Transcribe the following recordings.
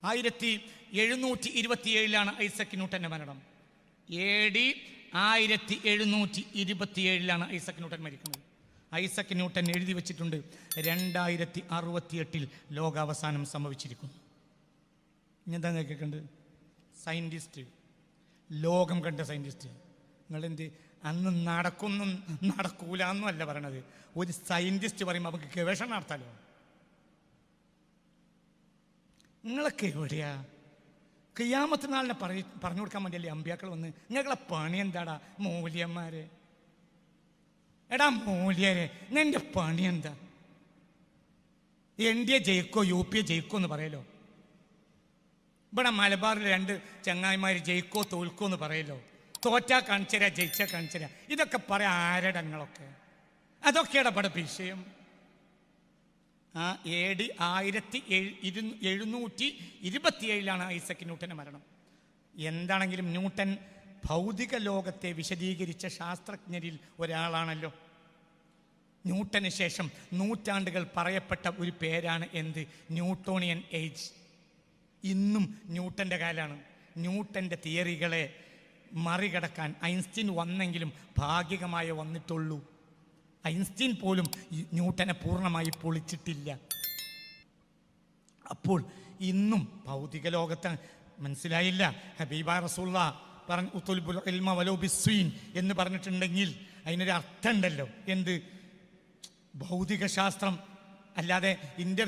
1727 ഐസക് ന്യൂട്ടന്റെ മരണം. AD 1727 Isaac Newton മരിക്കുന്നത്. ഐസക് ന്യൂട്ടൻ എഴുതി വച്ചിട്ടുണ്ട് 2068 ലോകാവസാനം സംഭവിച്ചിരിക്കുന്നു. എന്താ കേൾക്കണ്ട്? സയൻറ്റിസ്റ്റ്, ലോകം കണ്ട സയൻറ്റിസ്റ്റ്. നിങ്ങളെന്ത് അന്ന് നടക്കൂല എന്നും അല്ല പറയണത്. ഒരു സയൻറ്റിസ്റ്റ് പറയുമ്പോൾ നമുക്ക് ഗവേഷണം നടത്താലോ. നിങ്ങളൊക്കെ എവിടെയാ? ഖിയാമത്ത് നാളിനെ പറഞ്ഞു കൊടുക്കാൻ വേണ്ടിയല്ലേ അമ്പിയാക്കൾ വന്ന്? നിങ്ങളെ പണി എന്താടാ മൂല്യന്മാരെ? എടാ മൂല്യരെ, നിന്റെ പണി എന്താ? NDA ജയിക്കോ UPA ജയിക്കോ എന്ന് പറയലോ. ഇവിടെ മലബാറിൽ 2 ചങ്ങായിമാർ ജയിക്കോ തോൽക്കോ എന്ന് പറയലോ. തോറ്റാ കാണിച്ചരാ, ജയിച്ചാ കാണിച്ചരാ. ഇതൊക്കെ പറയാം ആരടങ്ങളൊക്കെ? അതൊക്കെയാണ് ഇവിടെ വിഷയം. AD 1727 ഐസക് ന്യൂട്ടന്റെ മരണം. എന്താണെങ്കിലും ന്യൂട്ടൻ ഭൗതിക ലോകത്തെ വിശദീകരിച്ച ശാസ്ത്രജ്ഞരിൽ ഒരാളാണല്ലോ. ന്യൂട്ടന് ശേഷം നൂറ്റാണ്ടുകൾ പറയപ്പെട്ട ഒരു പേരാണ് എന്ത്? Newtonian age. ഇന്നും ന്യൂട്ടൻ്റെ കാലാണ്. ന്യൂട്ടൻ്റെ തിയറികളെ മറികടക്കാൻ ഐൻസ്റ്റീൻ വന്നെങ്കിലും ഭാഗികമായി വന്നിട്ടുള്ളൂ. ഐൻസ്റ്റീൻ പോലും ന്യൂട്ടനെ പൂർണ്ണമായി പൊളിച്ചിട്ടില്ല. അപ്പോൾ ഇന്നും ഭൗതിക ലോകത്ത് മനസ്സിലായില്ല. ഹബീബ റസൂലുള്ള പറഞ്ഞു ഉത്തുൽബുൽ ഇൽമ വലൗ ബിസ്വീൻ എന്ന് പറഞ്ഞിട്ടുണ്ടെങ്കിൽ അതിനൊരു അർത്ഥം ഉണ്ടല്ലോ. എന്ത്? ഭൗതിക ശാസ്ത്രം അല്ലാതെ എൻ്റെ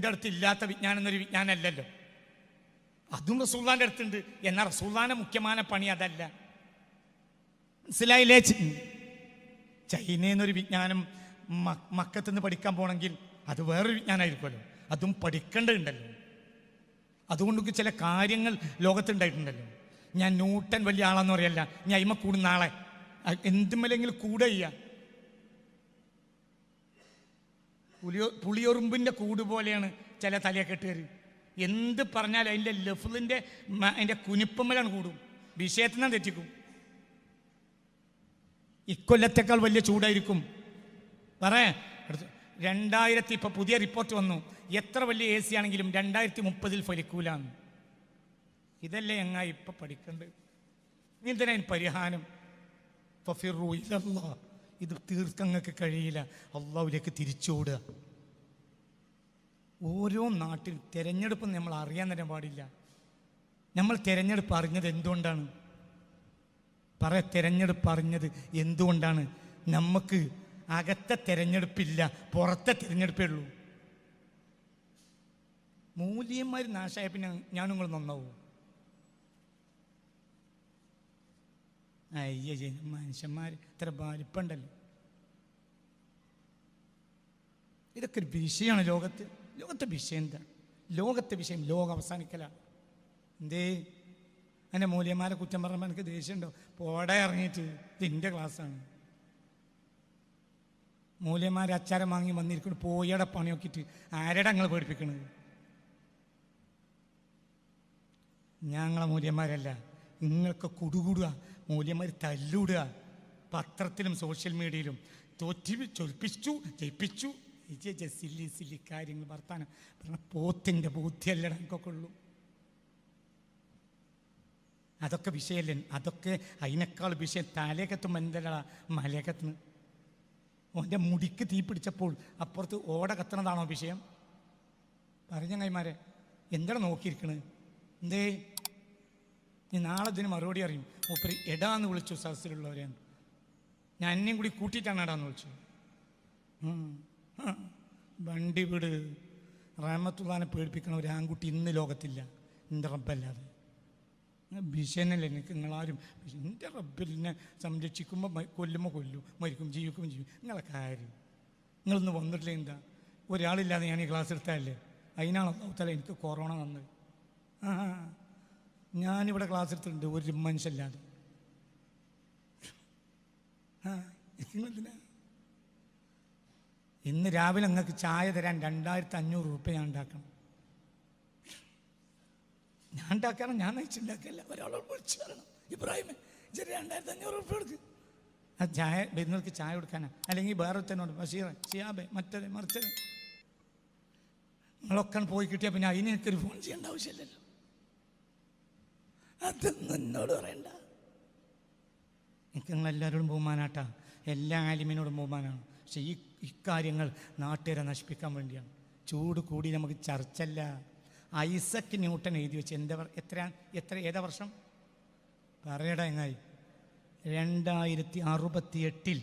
അടുത്ത് ഇല്ലാത്ത വിജ്ഞാനം എന്നൊരു വിജ്ഞാനമല്ലല്ലോ. അതും റസൂലുള്ളാന്റെ അടുത്തുണ്ട്. എന്നാൽ റസൂലുള്ളാന്റെ മുഖ്യമായ പണി അതല്ല. മനസ്സിലായില്ലേ? ചൈനയിൽ നിന്നൊരു വിജ്ഞാനം മക്കത്ത് നിന്ന് പഠിക്കാൻ പോകണമെങ്കിൽ അത് വേറൊരു വിജ്ഞാനമായിരിക്കുമല്ലോ. അതും പഠിക്കേണ്ടതുണ്ടല്ലോ. അതുകൊണ്ട് ചില കാര്യങ്ങൾ ലോകത്തുണ്ടായിട്ടുണ്ടല്ലോ. ഞാൻ ന്യൂട്ടൻ വലിയ ആളാന്ന് പറയല്ല. ഞാൻ അയിമ കൂടുന്ന ആളെ എന്തുമല്ലെങ്കിലും കൂടെ ചെയ്യുക. പുളിയൊറുമ്പിൻ്റെ കൂട് പോലെയാണ് ചില തലയെക്കെട്ടുകാർ. എന്ത് പറഞ്ഞാലും അതിൻ്റെ ലഫ്ലിൻ്റെ അതിൻ്റെ കുനിപ്പമ്മലാണ് കൂടും. വിഷയത്തിൽ നിന്ന് തെറ്റിക്കും. ഇക്കൊല്ലത്തേക്കാൾ വലിയ ചൂടായിരിക്കും. പറയാ 2000 ഇപ്പോൾ പുതിയ റിപ്പോർട്ട് വന്നു. എത്ര വലിയ AC ആണെങ്കിലും 2030 ഫലിക്കൂലാന്ന്. ഇതല്ലേ എങ്ങാ ഇപ്പം പഠിക്കേണ്ടത്? എന്തിനാ പരിഹാരം? ഫഫിറു ഇലല്ലാഹ്. ഇത് തീർക്കങ്ങൾക്ക് കഴിയില്ല. അള്ളാഹുവിലേക്ക് തിരിച്ചോടുക. ഓരോ നാട്ടിൽ തിരഞ്ഞെടുപ്പ് നമ്മൾ അറിയാൻ തന്നെ പാടില്ല. നമ്മൾ തിരഞ്ഞെടുപ്പ് അറിഞ്ഞത് എന്തുകൊണ്ടാണ്? തിരഞ്ഞെടുപ്പ് അറിഞ്ഞത് എന്തുകൊണ്ടാണ്? നമുക്ക് അകത്തെ തിരഞ്ഞെടുപ്പില്ല, പുറത്തെ തിരഞ്ഞെടുപ്പേ ഉള്ളൂ. മൂല്യന്മാർ നാശമായ പിന്നെ ഞാൻ നിങ്ങൾ നന്നാവൂ? അയ്യ, മനുഷ്യന്മാർ ഇത്ര വലിപ്പുണ്ടല്ലോ. ഇതൊക്കെ ഒരു വിഷയമാണ് ലോകത്തെ വിഷയം എന്താ? ലോകത്തെ വിഷയം ലോകം അവസാനിക്കലാണ്. എന്തേ എൻ്റെ മൂല്യന്മാരെ കുറ്റം പറയുമ്പോൾ എനിക്ക് ദേഷ്യമുണ്ടോ? പോടെ ഇറങ്ങിയിട്ട് ഇതിൻ്റെ ക്ലാസ്സാണ്. മൂല്യന്മാരെ അച്ചാരം വാങ്ങി വന്നിരിക്കുന്നു. പോയടെ പണി നോക്കിയിട്ട് ആരുടെ ഞങ്ങൾ പേടിപ്പിക്കണത്? ഞങ്ങളെ മൂല്യന്മാരല്ല. നിങ്ങൾക്ക് കുടുകൂടുക, മൂല്യന്മാർ തല്ലൂടുക. പത്രത്തിലും സോഷ്യൽ മീഡിയയിലും ചൊൽപ്പിച്ചു ജയിപ്പിച്ചു സില്ലി കാര്യങ്ങൾ വർത്താനം പറഞ്ഞ പോത്തിൻ്റെ ബുദ്ധിയല്ലട എനിക്കൊക്കെ ഉള്ളൂ. അതൊക്കെ വിഷയമല്ലേ? അതൊക്കെ അതിനേക്കാൾ വിഷയം തലയകത്തും എന്തല്ലടാ മലയകത്തിന്. ഓൻ്റെ മുടിക്ക് തീ പിടിച്ചപ്പോൾ അപ്പുറത്ത് ഓട കത്തണതാണോ വിഷയം? പറഞ്ഞ കൈമാരെ എന്താണ് നോക്കിയിരിക്കണത്? എന്തേ നീ നാളെ ഇതിന് മറുപടി അറിയും. മൂപ്പര് എടാന്ന് വിളിച്ചു സദസ്സിലുള്ളവരെയാണ്. ഞാൻ എന്നെയും കൂടി കൂട്ടിയിട്ടാണ് എടാന്ന് വിളിച്ചു. വണ്ടി വിട്. റഹ്മത്തുള്ളാഹിനെ പേടിപ്പിക്കണ ഒരു ആൺകുട്ടി ഇന്ന് ലോകത്തില്ല, എൻ്റെ റബ്ബല്ലാതെ. ഭീഷണല്ലേ എനിക്ക് നിങ്ങളാരും? എൻ്റെ റബ്ബിനെ സംരക്ഷിക്കുമ്പോൾ കൊല്ലുമ്പോൾ കൊല്ലും, മരിക്കും ജീവിക്കുമ്പോൾ ജീവിക്കും. നിങ്ങളെ കാര്യം നിങ്ങളൊന്ന് വന്നിട്ടില്ല. എന്താ ഒരാളില്ലാതെ ഞാൻ ഈ ക്ലാസ് എടുത്താലേ? അതിനാണ് അല്ലാഹു എനിക്ക് കൊറോണ വന്നത്. ഞാനിവിടെ ക്ലാസ് എടുത്തിട്ടുണ്ട് ഒരു മനുഷ്യല്ലാതെ. നിങ്ങളെന്തിനാ? ഇന്ന് രാവിലെ നിങ്ങൾക്ക് ചായ തരാൻ 2500 രൂപ ഞാൻ ഉണ്ടാക്കണം. ഞാൻ ഉണ്ടാക്കണം, ഞാൻ നയിച്ചുണ്ടാക്കില്ല. ഒരാളോട് വിളിച്ചു തരണം, ഇബ്രാഹിമെ 2500 രൂപ കൊടുക്ക്. ആ ചായ വരുന്നവർക്ക് ചായ കൊടുക്കാനാ, അല്ലെങ്കിൽ വേറെ തന്നോട് ബഷീറെ ഷിയാബെ മറ്റേ മറിച്ചത്. നിങ്ങളൊക്കെ പോയി കിട്ടിയാൽ പിന്നെ അതിന് എനിക്കൊരു ഫോൺ ചെയ്യേണ്ട ആവശ്യമില്ലല്ലോ. അതൊന്നും എന്നോട് പറയണ്ട. എനിക്ക് നിങ്ങളെല്ലാവരോടും ബഹുമാനാട്ടാ, എല്ലാ ആലിമിനോടും ബഹുമാനാണ്. പക്ഷെ ഇക്കാര്യങ്ങൾ നാട്ടുകാരെ നശിപ്പിക്കാൻ വേണ്ടിയാണ്. ചൂട് കൂടി നമുക്ക് ചർച്ചല്ല. ഐസക് ന്യൂട്ടൻ എഴുതി വെച്ച് ഏതാ വർഷം പറയടാ എങ്ങായി? 2068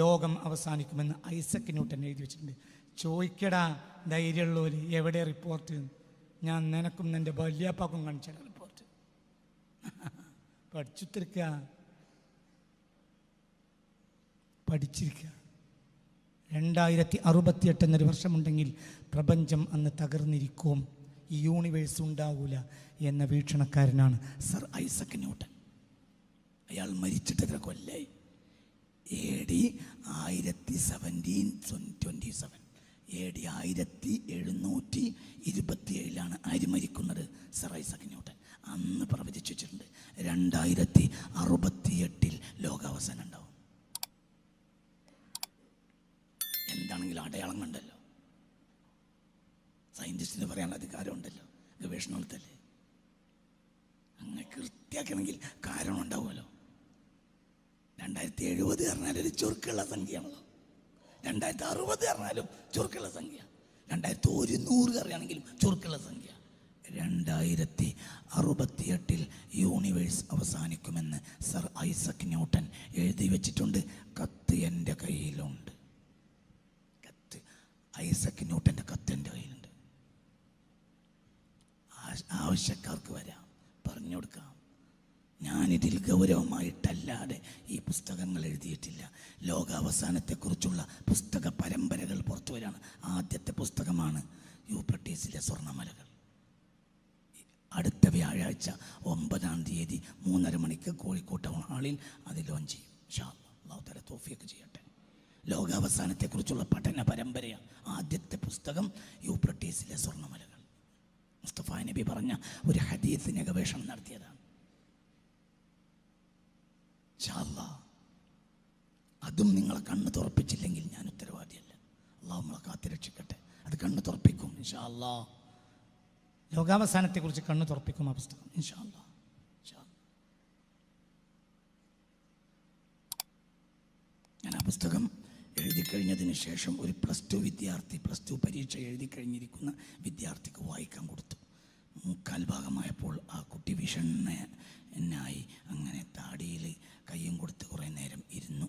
ലോകം അവസാനിക്കുമെന്ന് ഐസക് ന്യൂട്ടൻ എഴുതി വെച്ചിട്ടുണ്ട്. ചോദിക്കടാ ധൈര്യമുള്ളവർ, എവിടെ റിപ്പോർട്ട്? ഞാൻ നിനക്കും നിൻ്റെ വല്യാപ്പാക്കും കാണിച്ചാൽ റിപ്പോർട്ട്. പഠിച്ചിരിക്കുക. പഠിച്ചിരിക്കുക. 2068 എന്നൊരു വർഷമുണ്ടെങ്കിൽ പ്രപഞ്ചം അന്ന് തകർന്നിരിക്കും, ഈ യൂണിവേഴ്സ് ഉണ്ടാവൂല എന്ന വീക്ഷണക്കാരനാണ് സർ ഐസക് ന്യൂട്ടൻ. അയാൾ മരിച്ചിട്ട് എത്ര കൊല്ലായി? AD 1727. AD 1727 ആര് മരിക്കുന്നത്? Sir Isaac Newton. അന്ന് പ്രവചിച്ചു വെച്ചിട്ടുണ്ട് 2068 ലോകാവസാനം ഉണ്ടാവും. എന്താണെങ്കിലും അടയാളം കണ്ടല്ലോ. സയൻറ്റിസ്റ്റിന് പറയാനുള്ള അധികാരമുണ്ടല്ലോ, ഗവേഷണത്തല്ലേ. അങ്ങനെ കൃത്യാക്കണമെങ്കിൽ കാരണം ഉണ്ടാവുമല്ലോ. 2070 പറഞ്ഞാൽ ഒരു ചുരുക്കുള്ള സംഖ്യയാണല്ലോ. 2060 പറഞ്ഞാലും ചുരുക്കുള്ള സംഖ്യ. 2100 അറിയാണെങ്കിലും ചുരുക്കുള്ള സംഖ്യ. 2068 യൂണിവേഴ്സ് അവസാനിക്കുമെന്ന് സർ ഐസക് ന്യൂട്ടൻ എഴുതി വെച്ചിട്ടുണ്ട്. കത്ത് എൻ്റെ കയ്യിലുണ്ട്. കത്ത്, ഐസക് ന്യൂട്ടൻ്റെ കത്ത് എൻ്റെ കയ്യിലുണ്ട്. ആവശ്യക്കാർക്ക് വരാം, പറഞ്ഞു കൊടുക്കാം. ഞാനിതിൽ ഗൗരവമായിട്ടല്ലാതെ ഈ പുസ്തകങ്ങൾ എഴുതിയിട്ടില്ല. ലോകാവസാനത്തെക്കുറിച്ചുള്ള പുസ്തക പരമ്പരകൾ പുറത്തു വരാണ്. ആദ്യത്തെ പുസ്തകമാണ് യൂഫ്രട്ടീസിലെ സ്വർണ്ണമലകൾ. അടുത്ത വ്യാഴാഴ്ച 9-ാം തീയതി 3:30 മണിക്ക് കോഴിക്കോട് ടൗൺ ഹാളിൽ അത് ലോഞ്ച് ചെയ്യും. ഇൻഷാ അല്ലാഹ്. അല്ലാഹു തആല തൗഫീഖ് ചെയ്യട്ടെ. ലോകാവസാനത്തെക്കുറിച്ചുള്ള പഠന പരമ്പരയാണ്. ആദ്യത്തെ പുസ്തകം യൂഫ്രട്ടീസിലെ സ്വർണ്ണമലകൾ. മുസ്തഫ നബി പറഞ്ഞ ഒരു ഹദീസിനെ ഗവേഷണം നടത്തിയതാണ്. ഇൻഷാ അല്ലാഹ്. അതും നിങ്ങളെ കണ്ണ് തുറപ്പിച്ചില്ലെങ്കിൽ ഞാൻ ഉത്തരവാദിയല്ല. അല്ലാഹു നമ്മളെ കാത്തുരക്ഷിക്കട്ടെ. അത് കണ്ണ് തുറപ്പിക്കും ഇൻഷാ അല്ലാഹ്. ലോകാവസാനത്തെക്കുറിച്ച് കണ്ണ് തുറപ്പിക്കും ആ പുസ്തകം ഇൻഷാ അല്ലാഹ്. ഞാൻ ആ പുസ്തകം എഴുതി കഴിഞ്ഞതിന് ശേഷം ഒരു +2 പരീക്ഷ എഴുതി കഴിഞ്ഞിരിക്കുന്ന വിദ്യാർത്ഥിക്ക് വായിക്കാൻ കൊടുത്തു. 3/4 ഭാഗമായപ്പോൾ ആ കുട്ടി വിഷണ്ണനായി അങ്ങനെ താടിയിൽ കയ്യും കൊടുത്ത് കുറേ നേരം ഇരുന്നു.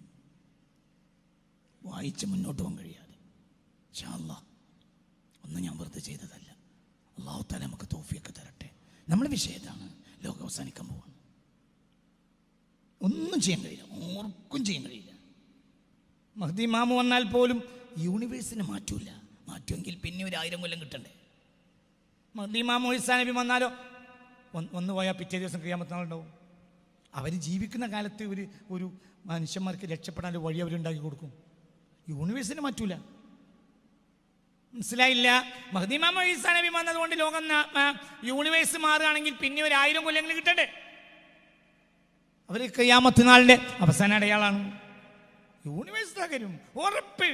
വായിച്ച് മുന്നോട്ട് പോകാൻ കഴിയാതെ. ഇൻഷാ അല്ലാഹ്. ഒന്നും ഞാൻ വെറുതെ ചെയ്തതല്ല. അല്ലാഹു തആല നമുക്ക് തൗഫീഖ് തരട്ടെ. നമ്മുടെ വിഷയം ഇതാണ്. ലോകം അവസാനിക്കാൻ പോവാണ്. ഒന്നും ചെയ്യാൻ കഴിയില്ല, ഓർക്കും ചെയ്യാൻ കഴിയില്ല. മഹ്ദി ഇമാമ് വന്നാൽ പോലും യൂണിവേഴ്സിനെ മാറ്റൂല. മാറ്റുമെങ്കിൽ പിന്നെ 1000 കൊല്ലം കിട്ടണ്ടേ. മഹ്ദി ഇമാമ് ഈസാ നബി വന്നാലോ വന്നു പോയാൽ പിറ്റേ ദിവസം ഖിയാമത്ത് നാളുണ്ടാവും. അവർ ജീവിക്കുന്ന കാലത്ത് ഒരു മനുഷ്യന്മാർക്ക് രക്ഷപ്പെടാൻ ഒരു വഴി അവരുണ്ടാക്കി കൊടുക്കും. യൂണിവേഴ്സിനെ മാറ്റൂല. മനസ്സിലായില്ല? മഹ്ദി ഇമാമ് ഈസാ നബി വന്നതുകൊണ്ട് ലോകം യൂണിവേഴ്സ് മാറുകയാണെങ്കിൽ പിന്നെ 1000 കൊല്ലങ്ങൾ കിട്ടണ്ടേ. അവർ ഖിയാമത്ത് നാളിൻ്റെ അവസാന അടയാളാണ്. യൂണിവേഴ്സ് തകരും ഉറപ്പ്.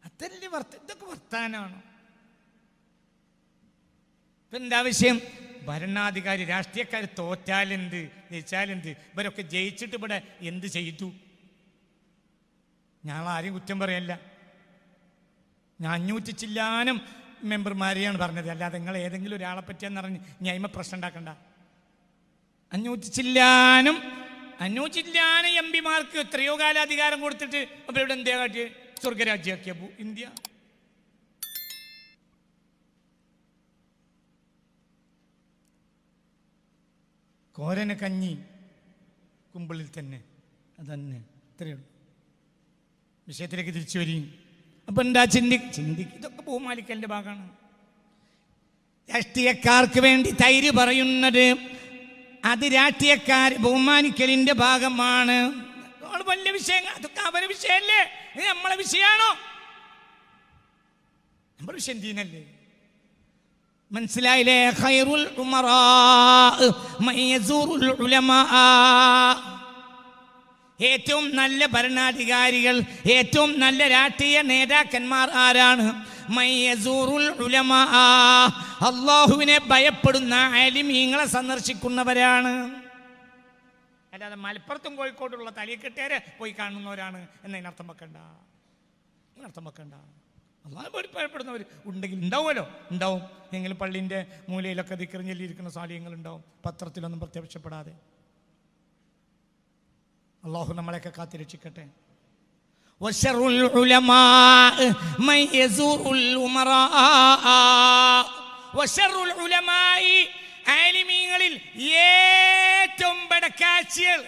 അതല്ലേ ഇതൊക്കെ വർത്താനാണ്. ഇപ്പം എന്താ വിഷയം? ഭരണാധികാരി രാഷ്ട്രീയക്കാർ തോറ്റാലെന്ത് ജയിച്ചാലെന്ത്? ഇവരൊക്കെ ജയിച്ചിട്ട് ഇവിടെ എന്ത് ചെയ്തു? ഞങ്ങൾ ആരെയും കുറ്റം പറയല്ല. ഞാൻ 500 ചില്ലാനം മെമ്പർമാരെയാണ് പറഞ്ഞത്. അല്ലാതെ നിങ്ങൾ ഏതെങ്കിലും ഒരാളെ പറ്റിയെന്ന് പറഞ്ഞ് ഞാൻ പ്രശ്നം ഉണ്ടാക്കണ്ട. 500 ചില്ലാനം MP-മാർക്ക് എത്രയോ കാലം അധികാരം കൊടുത്തിട്ട് അവരുടെ എന്താ കാട്ടിയ? സ്വർഗരാജ്യമാക്കിയ ഇന്ത്യ. കോരന കഞ്ഞി കുമ്പിളിൽ തന്നെ. അതന്നെ, ഇത്രയുള്ളൂ. വിഷയത്തിലേക്ക് തിരിച്ചു വരും. അപ്പൊ എന്താ ഇതൊക്കെ ബഹുമാനിക്കലിന്റെ ഭാഗമാണ്. രാഷ്ട്രീയക്കാർക്ക് വേണ്ടി തൈര് പറയുന്നത് അത് രാഷ്ട്രീയക്കാർ ബഹുമാനിക്കലിന്റെ ഭാഗമാണ്. വലിയ വിഷയങ്ങൾ അതൊക്കെ അവരുടെ വിഷയമല്ലേ? നമ്മളെ വിഷയമാണോ? നമ്മുടെ വിഷയം ദീനല്ലേ? മനസ്സിലായില്ലേ? ഖൈറുൽ ഉമറാ മൻ യസൂറുൽ ഉലമാ. ഏറ്റവും നല്ല ഭരണാധികാരികൾ, ഏറ്റവും നല്ല രാഷ്ട്രീയ നേതാക്കന്മാർ ആരാണ്? മയ്യസൂറുൽ ഉലമാ, അല്ലാഹുവിനെ ഭയപ്പെടുന്ന ആലിമീങ്ങളെ സന്ദർശിക്കുന്നവരാണ്. അല്ലാതെ മലപ്പുറത്തും കോഴിക്കോടുള്ള തലയെക്കെട്ടേരെ പോയി കാണുന്നവരാണ് എന്നതിനർത്ഥം വെക്കണ്ട. അള്ളാഹു ഭയപ്പെടുന്നവർ ഉണ്ടെങ്കിൽ ഉണ്ടാവുമല്ലോ, ഉണ്ടാവും. എങ്കിലും പള്ളിൻ്റെ മൂലയിലൊക്കെ ദിക്ർ ചൊല്ലിയിരിക്കുന്ന സാലിഹ്യങ്ങൾ ഉണ്ടാവും, പത്രത്തിലൊന്നും പ്രത്യക്ഷപ്പെടാതെ. അള്ളാഹു നമ്മളെയൊക്കെ കാത്തിരക്ഷിക്കട്ടെ. വശറുൽ ഉലമാ മൻ യസൂറുൽ ഉമറാ, വശറുൽ ഉലമായി, ആലിമീങ്ങളിൽ ഏറ്റവും ബടക്കാച്ചികൾ,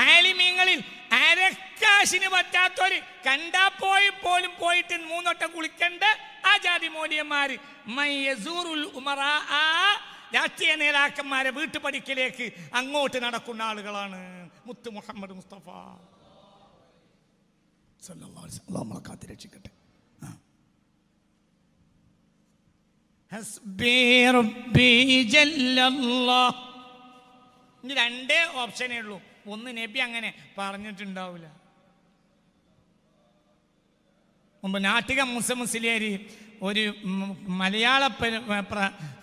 ആലിമീങ്ങളിൽ അരക്കാശിന് പറ്റാത്തൊരു കണ്ടാ പോലും പോയിട്ട് 3 വട്ടം കുളിക്കണ്ട ആ ജാതി മോലിയന്മാര്, മയ്യസൂറുൽ ഉമറാ, രാഷ്ട്രീയ നേതാക്കന്മാരെ വീട്ടുപടിക്കലേക്ക് അങ്ങോട്ട് നടക്കുന്ന ആളുകളാണ്. മുത്ത് മുഹമ്മദ് മുസ്തഫ സല്ലല്ലാഹു അലൈഹി വസല്ലം നമ്മളെ കാത്തിരക്ഷിക്കട്ടെ. ഹസ്ബി റബ്ബി ജല്ലല്ലാഹ്. ഇനി 2 ഓപ്ഷനേ ഉള്ളൂ. ഒന്ന്, നബി അങ്ങനെ പറഞ്ഞിട്ടുണ്ടാവില്ല. മുമ്പ് നാട്ടിക മുസ്ലിയാരി ഒരു മലയാള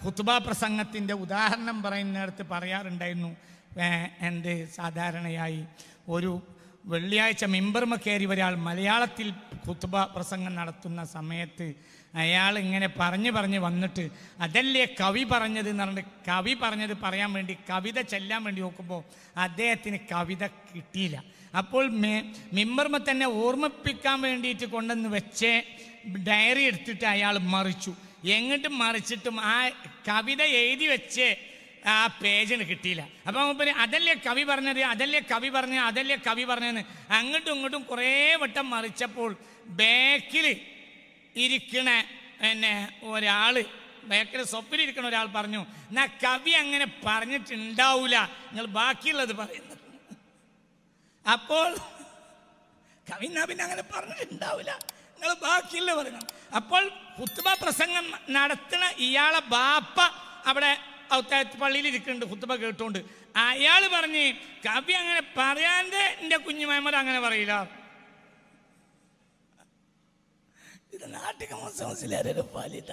ഖുത്ബ പ്രസംഗത്തിൻ്റെ ഉദാഹരണം പറയുന്നിടത്ത് പറയാറുണ്ടായിരുന്നു. എന്ത് സാധാരണയായി ഒരു വെള്ളിയാഴ്ച മിമ്പർമ കയറി ഒരാൾ മലയാളത്തിൽ ഖുത്ബ പ്രസംഗം നടത്തുന്ന സമയത്ത് അയാൾ ഇങ്ങനെ പറഞ്ഞ് വന്നിട്ട് അതല്ലേ കവി പറഞ്ഞത് എന്ന് പറഞ്ഞിട്ട് കവി പറഞ്ഞത് പറയാൻ വേണ്ടി കവിത ചെല്ലാൻ വേണ്ടി നോക്കുമ്പോൾ അദ്ദേഹത്തിന് കവിത കിട്ടിയില്ല. അപ്പോൾ മിമ്പർമ തന്നെ ഓർമ്മിപ്പിക്കാൻ വേണ്ടിയിട്ട് കൊണ്ടുവന്ന് വെച്ച് ഡയറി എടുത്തിട്ട് അയാൾ മറിച്ചു. എങ്ങോട്ടും മറിച്ചിട്ടും ആ കവിത എഴുതി വെച്ച് ആ പേജിന് കിട്ടിയില്ല. അപ്പം പിന്നെ അതല്ലേ കവി പറഞ്ഞതെന്ന് അങ്ങോട്ടും ഇങ്ങോട്ടും കുറേ വട്ടം മറിച്ചപ്പോൾ ബാക്കിൽ ഇരിക്കണ ഒരാൾ, ബാക്കിൽ സ്വപ്പിലിരിക്കണ ഒരാൾ പറഞ്ഞു, എന്നാ കവി അങ്ങനെ പറഞ്ഞിട്ടുണ്ടാവൂല, നിങ്ങൾ ബാക്കിയുള്ളത് പറയുന്നത്. അപ്പോൾ കവി പിന്നെ അങ്ങനെ പറഞ്ഞിട്ടുണ്ടാവില്ല, നിങ്ങൾ ബാക്കിയുള്ള പറയണം. അപ്പോൾ ഖുത്ബ പ്രസംഗം നടത്തുന്ന ഇയാളെ ബാപ്പ അവിടെ പള്ളിയിൽ ഇരിക്കുന്നുണ്ട്, ഖുത്ബ കേട്ടോണ്ട്. അയാൾ പറഞ്ഞ് കവി അങ്ങനെ പറയാതെ എൻ്റെ കുഞ്ഞു മഹമ്മദ് അങ്ങനെ പറയില്ല. ഇത് നാട്ടിക മുസ്ലിയാരുടെ ഫലിത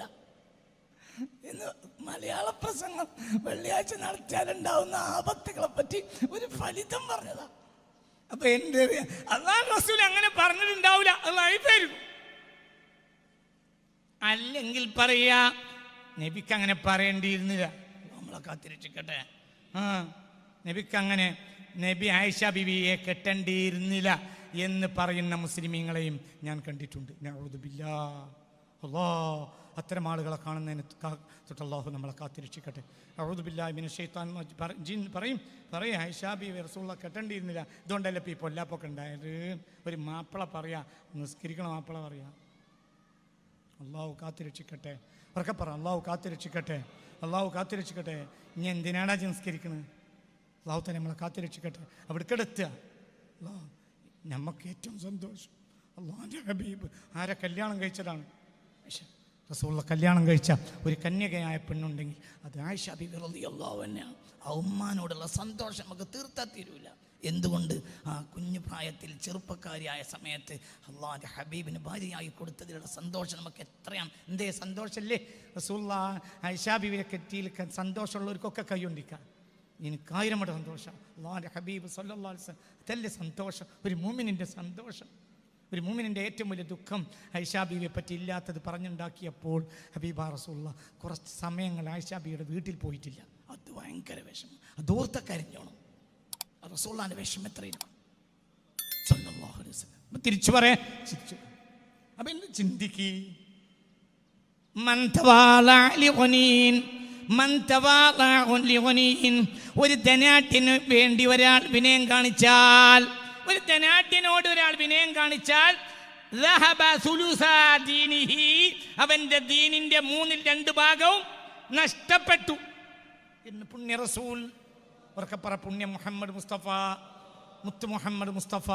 എന്ന് മലയാള പ്രസംഗം വെള്ളിയാഴ്ച നടത്തിയാലുണ്ടാവുന്ന ആപത്തുകളെ പറ്റി ഒരു ഫലിതം പറഞ്ഞതാ. അപ്പൊ എൻ്റെ അല്ലാഹു റസൂൽ അങ്ങനെ പറഞ്ഞിട്ടുണ്ടാവില്ല, അത് അഴിപ്പായിരിക്കും. അല്ലെങ്കിൽ പറയാ നബിക്ക് അങ്ങനെ പറയേണ്ടിയിരുന്നില്ല, നമ്മളെ കാത്തിരക്ഷിക്കട്ടെ. നബിക്ക് അങ്ങനെ നബി ആയിഷ ബിവിയെ കെട്ടേണ്ടിയിരുന്നില്ല എന്ന് പറയുന്ന മുസ്ലിമീങ്ങളെയും ഞാൻ കണ്ടിട്ടുണ്ട്. നഊദു ബില്ലാഹ്. അല്ലാഹ് അത്തരം ആളുകളെ കാണുന്നതിന് തൊട്ട് അല്ലാഹു നമ്മളെ കാത്തിരക്ഷിക്കട്ടെ. അഊദു ബില്ലാഹി മിനശ് ശൈത്താനിർ ജിൻ പറയും ആയിഷ ബിവി റസൂലുള്ളാഹി കെട്ടേണ്ടിയിരുന്നില്ല. ഇതുകൊണ്ടല്ലേ ഇപ്പോൾ ഈ പൊല്ലാപ്പൊക്കെ ഉണ്ടായത്. ഒരു മാപ്പിള പറയാ, നിസ്കരിക്കണ മാപ്പിള പറയാ. അല്ലാഹു കാത്തിരക്ഷിക്കട്ടെ. ഉറക്കെ പറ, അല്ലാഹു കാത്തിരക്ഷിക്കട്ടെ, അല്ലാഹു കാത്തിരക്ഷിക്കട്ടെ. ഇനി എന്തിനാടാ സംസ്കരിക്കുന്നത്? അല്ലാഹു തന്നെ നമ്മളെ കാത്തിരക്ഷിക്കട്ടെ. അവിടേക്കെടുത്തുക. അല്ലാഹ് നമുക്ക് ഏറ്റവും സന്തോഷം അല്ലാഹുവിൻ്റെ ഹബീബ് ആരെ കല്യാണം കഴിച്ചതാണ്? റസൂലുള്ള കല്യാണം കഴിച്ച ഒരു കന്യകയായ പെണ്ണുണ്ടെങ്കിൽ അത് ആയിഷ ബിബി റളിയല്ലാഹു അൻഹ. ആ ഉമ്മാനോടുള്ള സന്തോഷം നമുക്ക് തീർത്താ തീരൂല. എന്തുകൊണ്ട്? ആ കുഞ്ഞു പ്രായത്തിൽ ചെറുപ്പക്കാരിയായ സമയത്ത് അള്ളാഹിൻ്റെ ഹബീബിന് ഭാര്യയായി കൊടുത്തതിലുള്ള സന്തോഷം നമുക്ക് എത്രയാണ്. എന്തേ സന്തോഷമല്ലേ? റസൂലുള്ള ആയിഷ ബിബിയെ കെട്ടിയിൽ സന്തോഷമുള്ളവർക്കൊക്കെ കൈകൊണ്ടിരിക്കാം. എനിക്ക് 1000 മടങ്ങ് സന്തോഷം. അള്ളാഹിൻ്റെ ഹബീബ് സല്ലല്ലാഹു അലൈഹി വസല്ലം അതല്ലേ സന്തോഷം, ഒരു മുഅ്മിനിൻ്റെ സന്തോഷം. ഒരു മുഅ്മിനിൻ്റെ ഏറ്റവും വലിയ ദുഃഖം ആയിഷ ബീവിയെ പറ്റി ഇല്ലാത്തത് പറഞ്ഞുണ്ടാക്കിയപ്പോൾ ഹബീബ റസൂലുള്ളാഹി കുറച്ച് സമയങ്ങൾ ആയിഷ ബീവിയുടെ വീട്ടിൽ പോയിട്ടില്ല. അത് ഭയങ്കര വിഷമം, അതോർത്ത കരഞ്ഞോണം. റസൂലുള്ളാഹിന്റെ വിഷമം എത്രയാണ് സല്ലല്ലാഹു അലൈഹി വസല്ലം. തിരിച്ചു പറയാ, അപ്പം ചിന്തിക്ക്. ഒരു ധനാഢ്യന് വേണ്ടി ഒരാൾ വിനയം കാണിച്ചാൽ, ഒരു ധനാഢ്യനോട് ഒരാൾ വിനയം കാണിച്ചാൽ അവന്റെ ദീനിന്റെ 2/3 ഭാഗവും നഷ്ടപ്പെട്ടു എന്ന് പുണ്യ റസൂൽ. ഉറക്കപ്പറ പുണ്യ മുഹമ്മദ് മുസ്തഫ, മുത്ത് മുഹമ്മദ് മുസ്തഫ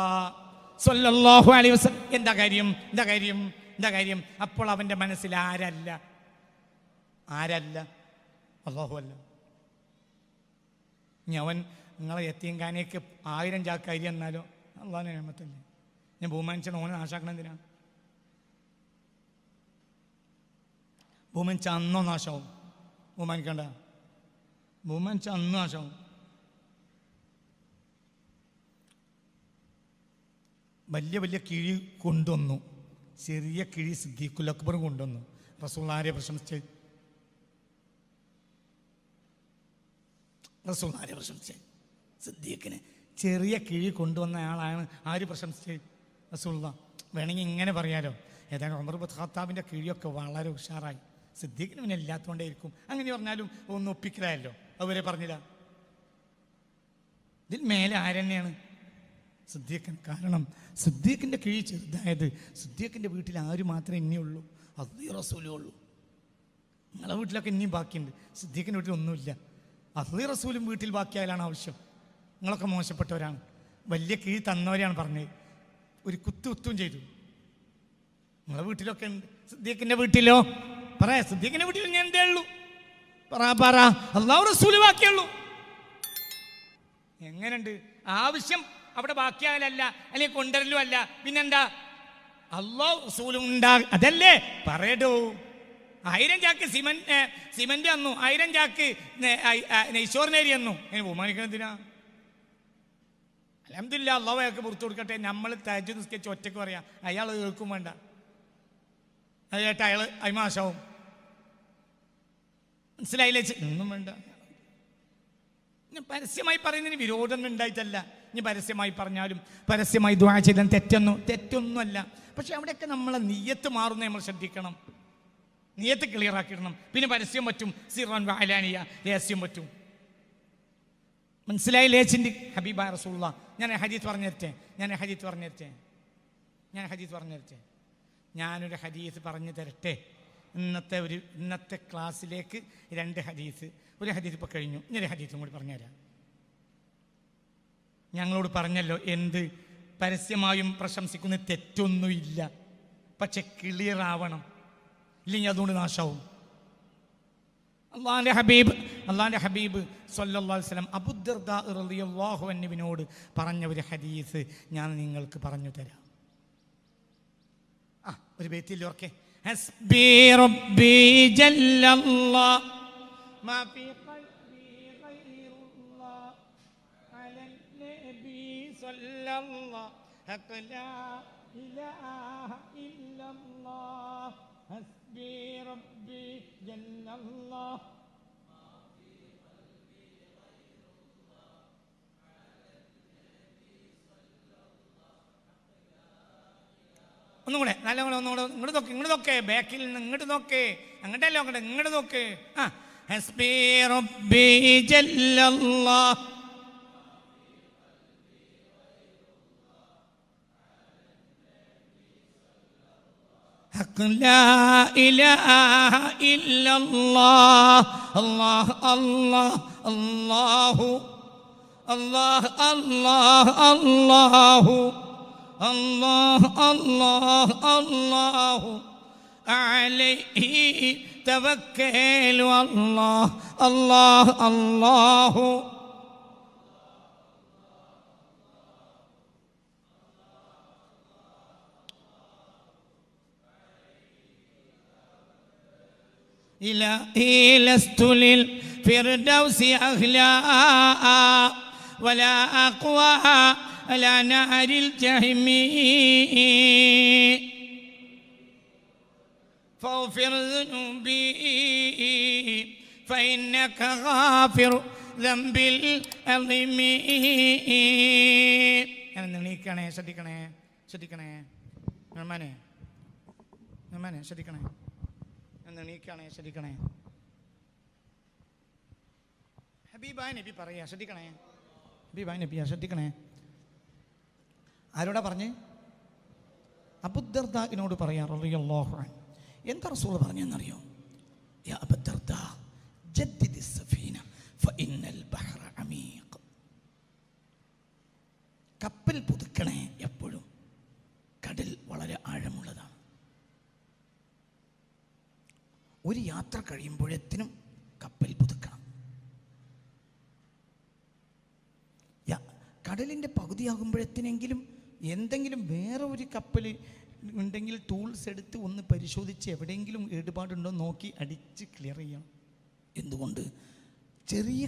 സല്ലല്ലാഹു അലൈഹി വസല്ലം. എന്താ കാര്യം? അപ്പോൾ അവന്റെ മനസ്സിൽ ആരല്ല? അല്ലാഹു അല്ല. ഇനി അവൻ നിങ്ങളെ യത്തീംഖാനയ്ക്ക് 1000 ചാക്ക് അരി എന്നാലോ? അള്ളാഹുവിൻ്റെ നിഅമത്തല്ലേ. ഞാൻ ബഹുമാനിച്ചാണ് ഓനെ നാശാക്കണം എന്തിനാ? ബഹുമാനിച്ച അന്നോ നാശമാവും. ബഹുമാനിക്കണ്ട, ബഹുമാനിച്ച അന്ന് നാശമാവും. വലിയ വലിയ കിഴി കൊണ്ടുവന്നു, ചെറിയ കിഴി സിദ്ദീഖുൽ അക്ബറും കൊണ്ടുവന്നു. റസൂലുള്ളാഹിയെ പ്രശംസിച്ച്, റസൂലുള്ളാഹിയെ പ്രശംസിച്ച്. സിദ്ദീഖിനെ ചെറിയ കിഴി കൊണ്ടുവന്ന ആളാണ് ആര് പ്രശംസിച്ച്? റസൂലുള്ളാഹി. വേണമെങ്കിൽ ഇങ്ങനെ പറയാലോ, ഏതാണ്ട് ഉമർ ഇബ്നു ഖത്താബിൻ്റെ കിഴിയൊക്കെ വളരെ ഉഷാറായി, സിദ്ദീഖിന് പിന്നെ ഇല്ലാത്തതുകൊണ്ടേയിരിക്കും. അങ്ങനെ പറഞ്ഞാലും ഒന്നും ഒപ്പിക്കലായല്ലോ, അവരെ പറഞ്ഞില്ല. ഇതിൽ മേലെ ആരെന്നെയാണ്? സിദ്ദീഖൻ. കാരണം സിദ്ദീഖിൻ്റെ കിഴി ചെറുതായത്, സിദ്ദീഖിൻ്റെ വീട്ടിൽ ആര് മാത്രമേ ഇനിയുള്ളൂ? അള്ളാഹു റസൂലേ ഉള്ളൂ. നിങ്ങളെ വീട്ടിലൊക്കെ ഇനിയും ബാക്കിയുണ്ട്, സിദ്ദീഖിൻ്റെ വീട്ടിൽ ഒന്നുമില്ല. അള്ളാഹു റസൂലും വീട്ടിൽ ബാക്കിയായാലാണ് ആവശ്യം. നിങ്ങളൊക്കെ മോശപ്പെട്ടവരാണ്, വലിയ കിഴി തന്നവരെയാണ് പറഞ്ഞത്. ഒരു കുത്തും ചെയ്തു. നിങ്ങളെ വീട്ടിലൊക്കെ ഉണ്ട്, സിദ്ദീഖിൻ്റെ വീട്ടിലോ? പറയാ, സിദ്ദീഖിൻ്റെ വീട്ടിൽ ഞാൻ എന്തേ ഉള്ളൂ? പറ, അള്ളാഹു റസൂല് ബാക്കിയുള്ളൂ. എങ്ങനെയുണ്ട്? ആവശ്യം അവിടെ ബാക്കിയാകലല്ല, അല്ലെങ്കിൽ കൊണ്ടുവരലും അല്ല, പിന്നെന്താ? അള്ളാഹു റസൂലും ഉണ്ടാ, അതല്ലേ പറയടോ. 1000 ചാക്ക് സിമന്റ് തന്നു, 1000 ചാക്ക് നെയ്ച്ചോറിനേരി തന്നു. അതിന് ബഹുമാനിക്കുന്നതിനാ? അൽഹംദുലില്ലാഹ്, അള്ളാഹു അയാൾക്ക് പുറത്തു കൊടുക്കട്ടെ. നമ്മൾ തഹജ്ജുദ് നിസ്കരിച്ച് ഒറ്റയ്ക്ക് പറയാം, അയാൾ കേൾക്കും വേണ്ട, അത് കേട്ട അയാൾ അയിമാശാവും. മനസ്സിലായില്ലേ? ഒന്നും വേണ്ട. ഞാൻ പരസ്യമായി പറയുന്നതിന് വിരോധമൊന്നും ഉണ്ടായിട്ടല്ല. ഇനി പരസ്യമായി പറഞ്ഞാലും പരസ്യമായി ദുആ ചെയ്താൽ തെറ്റൊന്നുമല്ല. പക്ഷെ അവിടെയൊക്കെ നമ്മളെ നിയ്യത്ത് മാറുന്ന നമ്മൾ ശ്രദ്ധിക്കണം. നിയ്യത്ത് ക്ലിയർ ആക്കിയിടണം. പിന്നെ പരസ്യം പറ്റും, സിർറൻ വഅലാനിയ, രഹസ്യം പറ്റും. മനസ്സിലായില്ലേ? ചിന്തി. ഹബീബായ റസൂലുള്ളാഹ്. ഞാൻ ഹദീസ് പറഞ്ഞു തരട്ടെ. ഞാനൊരു ഹദീസ് പറഞ്ഞു തരട്ടെ. ഇന്നത്തെ ക്ലാസ്സിലേക്ക് 2 ഹദീസ്. ഒരു ഹദീസ് ഇപ്പോൾ കഴിഞ്ഞു, ഇനി ഹദീസും കൂടി പറഞ്ഞുതരാം. ഞങ്ങളോട് പറഞ്ഞല്ലോ, എന്ത് പരസ്യമായും പ്രശംസിക്കുന്ന തെറ്റൊന്നുമില്ല, പക്ഷെ ക്ലിയർ ആവണം, ഇല്ലെങ്കിൽ അതുകൊണ്ട് നാശാവും. അള്ളാഹിൻ്റെ ഹബീബ് സ്വല്ലല്ലാഹു അലൈഹി വസല്ലം അബൂദർദാ റളിയല്ലാഹു അൻഹുവിനോട് പറഞ്ഞ ഒരു ഹദീസ് ഞാൻ നിങ്ങൾക്ക് പറഞ്ഞു തരാം. ഒരു ബൈത്തിൽ ഓർക്കെ. ഹസ്ബി റബ്ബി ജല്ലല്ലാഹ് മാ ഫീ ഖൽബി ഗൈറുല്ലാഹ് അലൻ നബി സ്വല്ലല്ലാഹു ലാ ഇലാഹ ഇല്ലല്ലാഹ് ഹസ്ബി റബ്ബി ജല്ലല്ലാഹ് ഒന്നും കൂടെ നല്ലപോലെ ഒന്നുകൂടെ ഇങ്ങോട്ട് നോക്കേ, ബാക്കിൽ നിന്ന് ഇങ്ങോട്ട് നോക്കേ, അങ്ങോട്ടല്ലോ ഇങ്ങോട്ട് നോക്ക്. ഹസ്ബി റബ്ബി ജല്ലല്ലാഹ് ലാ ഇലാഹ ഇല്ലല്ലാഹ് അല്ലാഹ് അല്ലാഹ് അല്ലാഹു അല്ലാഹ് അല്ലാഹ് അല്ലാഹു അല്ലാഹ് അല്ലാഹ് അല്ലാഹു അലൈഹി തവക്കലു അല്ലാഹ് അല്ലാഹ് അല്ലാഹു إلهي لست للفردوس أهلا ولا أقوى على نار الجحيم فاغفر ذنوبي فإنك غافر ذنب العظيم. എണീക്കണേ, ശ്രദ്ധിക്കണേ ശ്രദ്ധിക്കണേ. എണീക്കണേ, ശ്രദ്ധിക്കണേ. ഹബീബായ നബി പറയാ, ശ്രദ്ധിക്കണേ. ഹബീബായ നബിയാ, ശ്രദ്ധിക്കണേ. ആരോടാ പറഞ്ഞേ? അബൂദർദാഇനോട് പറയാ റളിയല്ലാഹു അൻഹു. എന്താ റസൂൽ പറഞ്ഞെന്നറിയോ? യാ അബൂദർദാ ജദ്ദിദി സഫീന ഫഇന്നൽ ബഹ്റ അമീഖ്. കപ്പൽ പുതുക്കണേ എപ്പോഴും, കടൽ വളരെ ആഴമുള്ളതാണ്. ഒരു യാത്ര കഴിയുമ്പോഴത്തേനും കപ്പൽ പുതുക്കണം. കടലിൻ്റെ പകുതി രാത്രിയാകുമ്പോഴത്തേനെങ്കിലും എന്തെങ്കിലും വേറെ ഒരു കപ്പൽ ഉണ്ടെങ്കിൽ ടൂൾസ് എടുത്ത് ഒന്ന് പരിശോധിച്ച് എവിടെയെങ്കിലും കേടുപാടുണ്ടോ നോക്കി അടിച്ച് ക്ലിയർ ചെയ്യണം. എന്തുകൊണ്ട്? ചെറിയ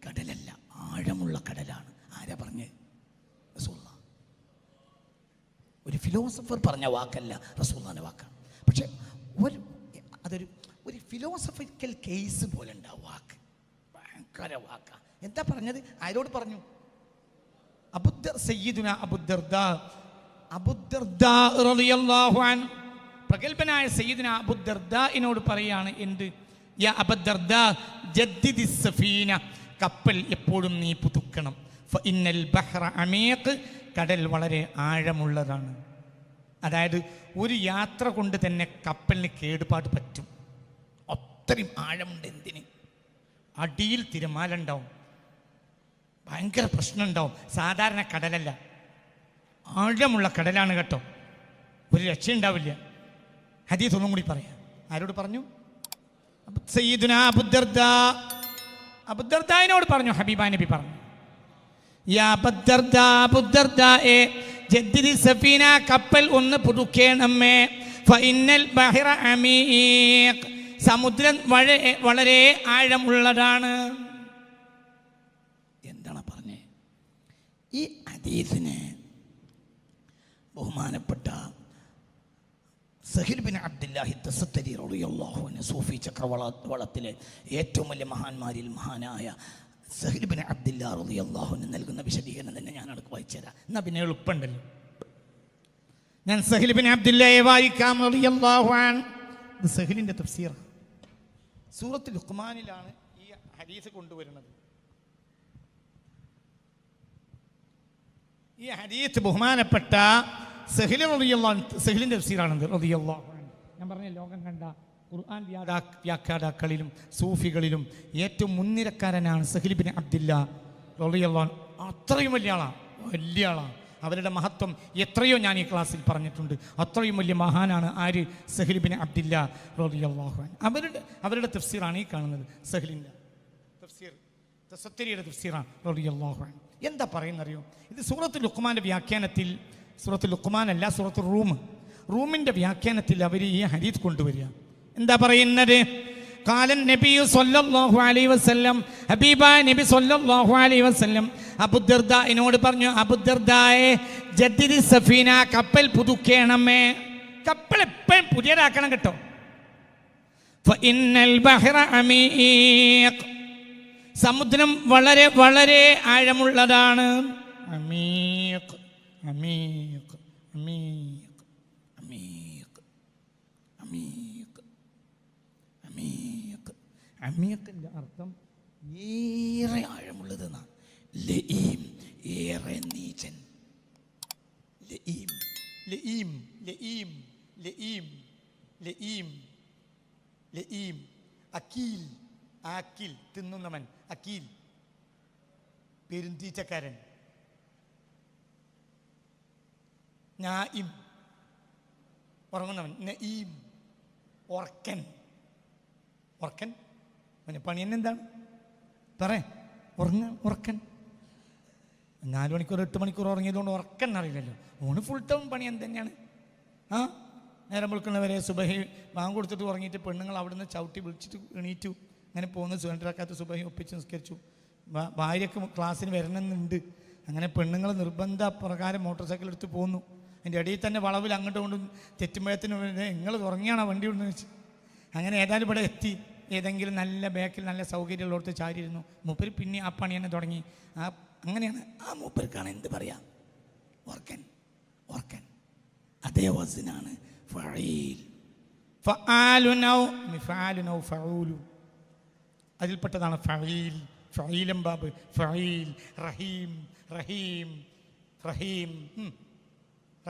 കടലല്ല, ആഴമുള്ള കടലാണ്. ആരാ പറഞ്ഞത്? റസൂലുള്ളാഹ്. ഒരു ഫിലോസഫർ പറഞ്ഞ വാക്കല്ല, റസൂലുള്ളാഹിന്റെ വാക്കാണ്. പക്ഷെ ഒരു ഫിലോസഫിക്കൽ കേസ് പോലെ ഉണ്ടാവും വാക്ക്. ഭയങ്കര വാക്കാ. എന്താ പറഞ്ഞത്? ആരോട് പറഞ്ഞു? സയ്യിദുനാ അബൂദർദാ റളിയല്ലാഹു അൻഹു, പ്രഗൽഭനായ സയ്യിദുനാ അബൂദർദാഇനോട് പറയാണ്. എന്ത്? യാ അബൂദർദാ ജദ്ദിദിസ് സഫീന, കപ്പൽ എപ്പോഴും നീ പുതുക്കണം. ഫഇന്നൽ ബഹ്റ അമീഖ്, കടൽ വളരെ ആഴമുള്ളതാണ്. അതായത് ഒരു യാത്ര കൊണ്ട് തന്നെ കപ്പലിന് കേടുപാട് പറ്റും. അത്രയും ആഴമുണ്ട്. എന്തിന്? അടിയിൽ തിരമാല ഉണ്ടാവും, ഭയങ്കര പ്രശ്നം ഉണ്ടാവും. സാധാരണ കടലല്ല, ആഴമുള്ള കടലാണ് കേട്ടോ. ഒരു രക്ഷയുണ്ടാവില്ല. ഹദീസ് ഒന്നും കൂടി പറയാം. ആരോട് പറഞ്ഞു? സയ്യിദുനാ അബൂദർദാഇനോട് പറഞ്ഞു. ഹബീബ നബി പറഞ്ഞു, യാ അബൂദർദാ ജദ്ദിദി സഫീന, കപ്പൽ ഒന്ന് പുതുക്കേണമേ. ഫഇന്നൽ ബഹ്റ അമീഖ്, സമുദ്രം വളരെ ആഴമുള്ളതാണ്. എന്താണ് പറഞ്ഞേ? ഈ ഹദീസിനെ ബഹുമാനപ്പെട്ട സഹീൽ ബിൻ അബ്ദുല്ലാഹി തസത്തരി റളിയല്ലാഹു അൻഹു, സൂഫി ചക്രവാളത്തിലെ ഏറ്റവും വലിയ മഹാന്മാരിൽ മഹാനായ സഹീൽ ബിൻ അബ്ദുല്ലാഹി റളിയല്ലാഹു അൻഹു നൽകുന്ന വിശദീകരണം തന്നെ ഞാൻ അടുക്ക് വായിച്ചുതരാം. എന്നാൽ പിന്നെ എളുപ്പമുണ്ടല്ലോ. ഞാൻ സഹീൽ ബിൻ അബ്ദുല്ലാഹി വായിക്കാം റളിയല്ലാഹു അൻഹു. ഇത് സഹീലിൻ്റെ തഫ്സീർ. സൂറത്തുൽ ലുഖ്മാനിലാണ് ഈ ഹദീസ് കൊണ്ടുവരുന്നത്. ഈ ഹദീസ് ബഹുമാനപ്പെട്ട സഹീൽ റളിയല്ലാഹു അൻഹു, സഹീലിൻ്റെ തഫ്സീറാണത് റളിയല്ലാഹു അൻഹു. ഞാൻ പറഞ്ഞ ലോകം കണ്ട ഖുർആൻ വ്യാഖ്യാതാക്കളിലും സൂഫികളിലും ഏറ്റവും മുൻനിരക്കാരനാണ് സഹീൽ ബിൻ അബ്ദുല്ലാ റളിയല്ലാഹു അൻഹു. അത്രയും വലിയ ആളാണ്. അവരുടെ മഹത്വം എത്രയോ ഞാൻ ഈ ക്ലാസ്സിൽ പറഞ്ഞിട്ടുണ്ട്. അത്രയും വലിയ മഹാനാണ് ആര്? സഹീൽ ബിൻ അബ്ദുല്ലാ റളിയല്ലാഹു അൻഹു. അവരുടെ തഫ്സീറാണ് ഈ കാണുന്നത്. സഹീലിൻ്റെ തഫ്സീർ, തസത്തരിയുടെ തഫ്സീറാണ് റളിയല്ലാഹു അൻഹു. എന്താ പറയുന്നറിയോ? ഇത് സൂറത്തുൽ ലുഖ്മാൻ്റെ വ്യാഖ്യാനത്തിൽ, സൂറത്തുൽ ലുഖ്മാൻ അല്ല, സൂറത്തുൽ റൂമിൻ്റെ വ്യാഖ്യാനത്തിൽ അവർ ഈ ഹദീസ് കൊണ്ടുവരിക. എന്താ പറയുന്നത്? ഖാലൻ നബി സല്ലല്ലാഹു അലൈഹി വസല്ലം, ഹബീബ നബി സല്ലല്ലാഹു അലൈഹി വസല്ലം അബൂദർദാഇനോട് പറഞ്ഞു, അബൂദർദായെ ജദ്ദിദി സഫീന, കപ്പൽ പുതുക്കേണമേ. കപ്പൽ എപ്പോഴും പുതിയതാക്കണം കേട്ടോ. ഫഇന്നൽ ബഹ്റ അമീഖ്, സമുദ്രം വളരെ വളരെ ആഴമുള്ളതാണ്. അമീഖ് അമീഖ് അമീഖ് അമീഖ് അമീഖ് അമീഖ്. അമീഖിൻ്റെ അർത്ഥം ഏറെ ആഴമുള്ളത് എന്നാണ്. ലഈം, ഏറെ നീചൻ. ലഈം ലഈം ലഈം ലഈം ലഈം ലഈം. അക്കീൽ, ആക്കിൽ, തിന്നുന്നവൻ. അക്കീൽ, പെരുന്തീച്ചക്കാരൻ. നായിം, ഉറങ്ങുന്നവൻ. നഈം, ഉറക്കൻ. അവൻ്റെ പണി തന്നെ എന്താണ്? ഉറക്കൻ. 4 മണിക്കൂർ 8 മണിക്കൂർ ഉറങ്ങിയതുകൊണ്ട് ഉറക്കൻ അറിയില്ലല്ലോ. ഓന് ഫുൾ ടൈം പണി എന്ത് തന്നെയാണ്? നേരം വിളിക്കുന്നവരെ സുബഹി ബാങ്ക് കൊടുത്തിട്ട് ഉറങ്ങിയിട്ട് പെണ്ണുങ്ങൾ അവിടുന്ന് ചവിട്ടി വിളിച്ചിട്ട് എണീറ്റു. അങ്ങനെ പോകുന്ന സുഖരാക്കാത്ത സുബഹി ഒപ്പിച്ച് നിസ്കരിച്ചു. ഭാര്യയ്ക്ക് ക്ലാസ്സിന് വരണമെന്നുണ്ട്. അങ്ങനെ പെണ്ണുങ്ങൾ നിർബന്ധ പ്രകാരം മോട്ടോർ സൈക്കിൾ എടുത്ത് പോന്നു. അതിൻ്റെ ഇടയിൽ തന്നെ വളവിൽ അങ്ങോട്ട് കൊണ്ടും തെറ്റുമ്പോഴത്തിന് നിങ്ങൾ ഉറങ്ങിയാണോ വണ്ടി കൊണ്ടെന്ന് വെച്ച്. അങ്ങനെ ഏതായാലും ഇവിടെ എത്തി. ഏതെങ്കിലും നല്ല ബാക്കിൽ നല്ല സൗകര്യമുള്ളടത്ത് ചാരിയിരുന്നു. മൂപ്പര് പിന്നെ ആ പണി തന്നെ തുടങ്ങി. അങ്ങനെയാണ് ആ മൂപ്പർക്കാണ് എന്ത് പറയാം? ഉറക്കൻ. അതേ വസനാണ് ഫഈൽ. അതിൽപ്പെട്ടതാണ് ഫഈൽ. ഫഈലം ബാബ്, ഫഈൽ. റഹീം, റഹീം, റഹീം,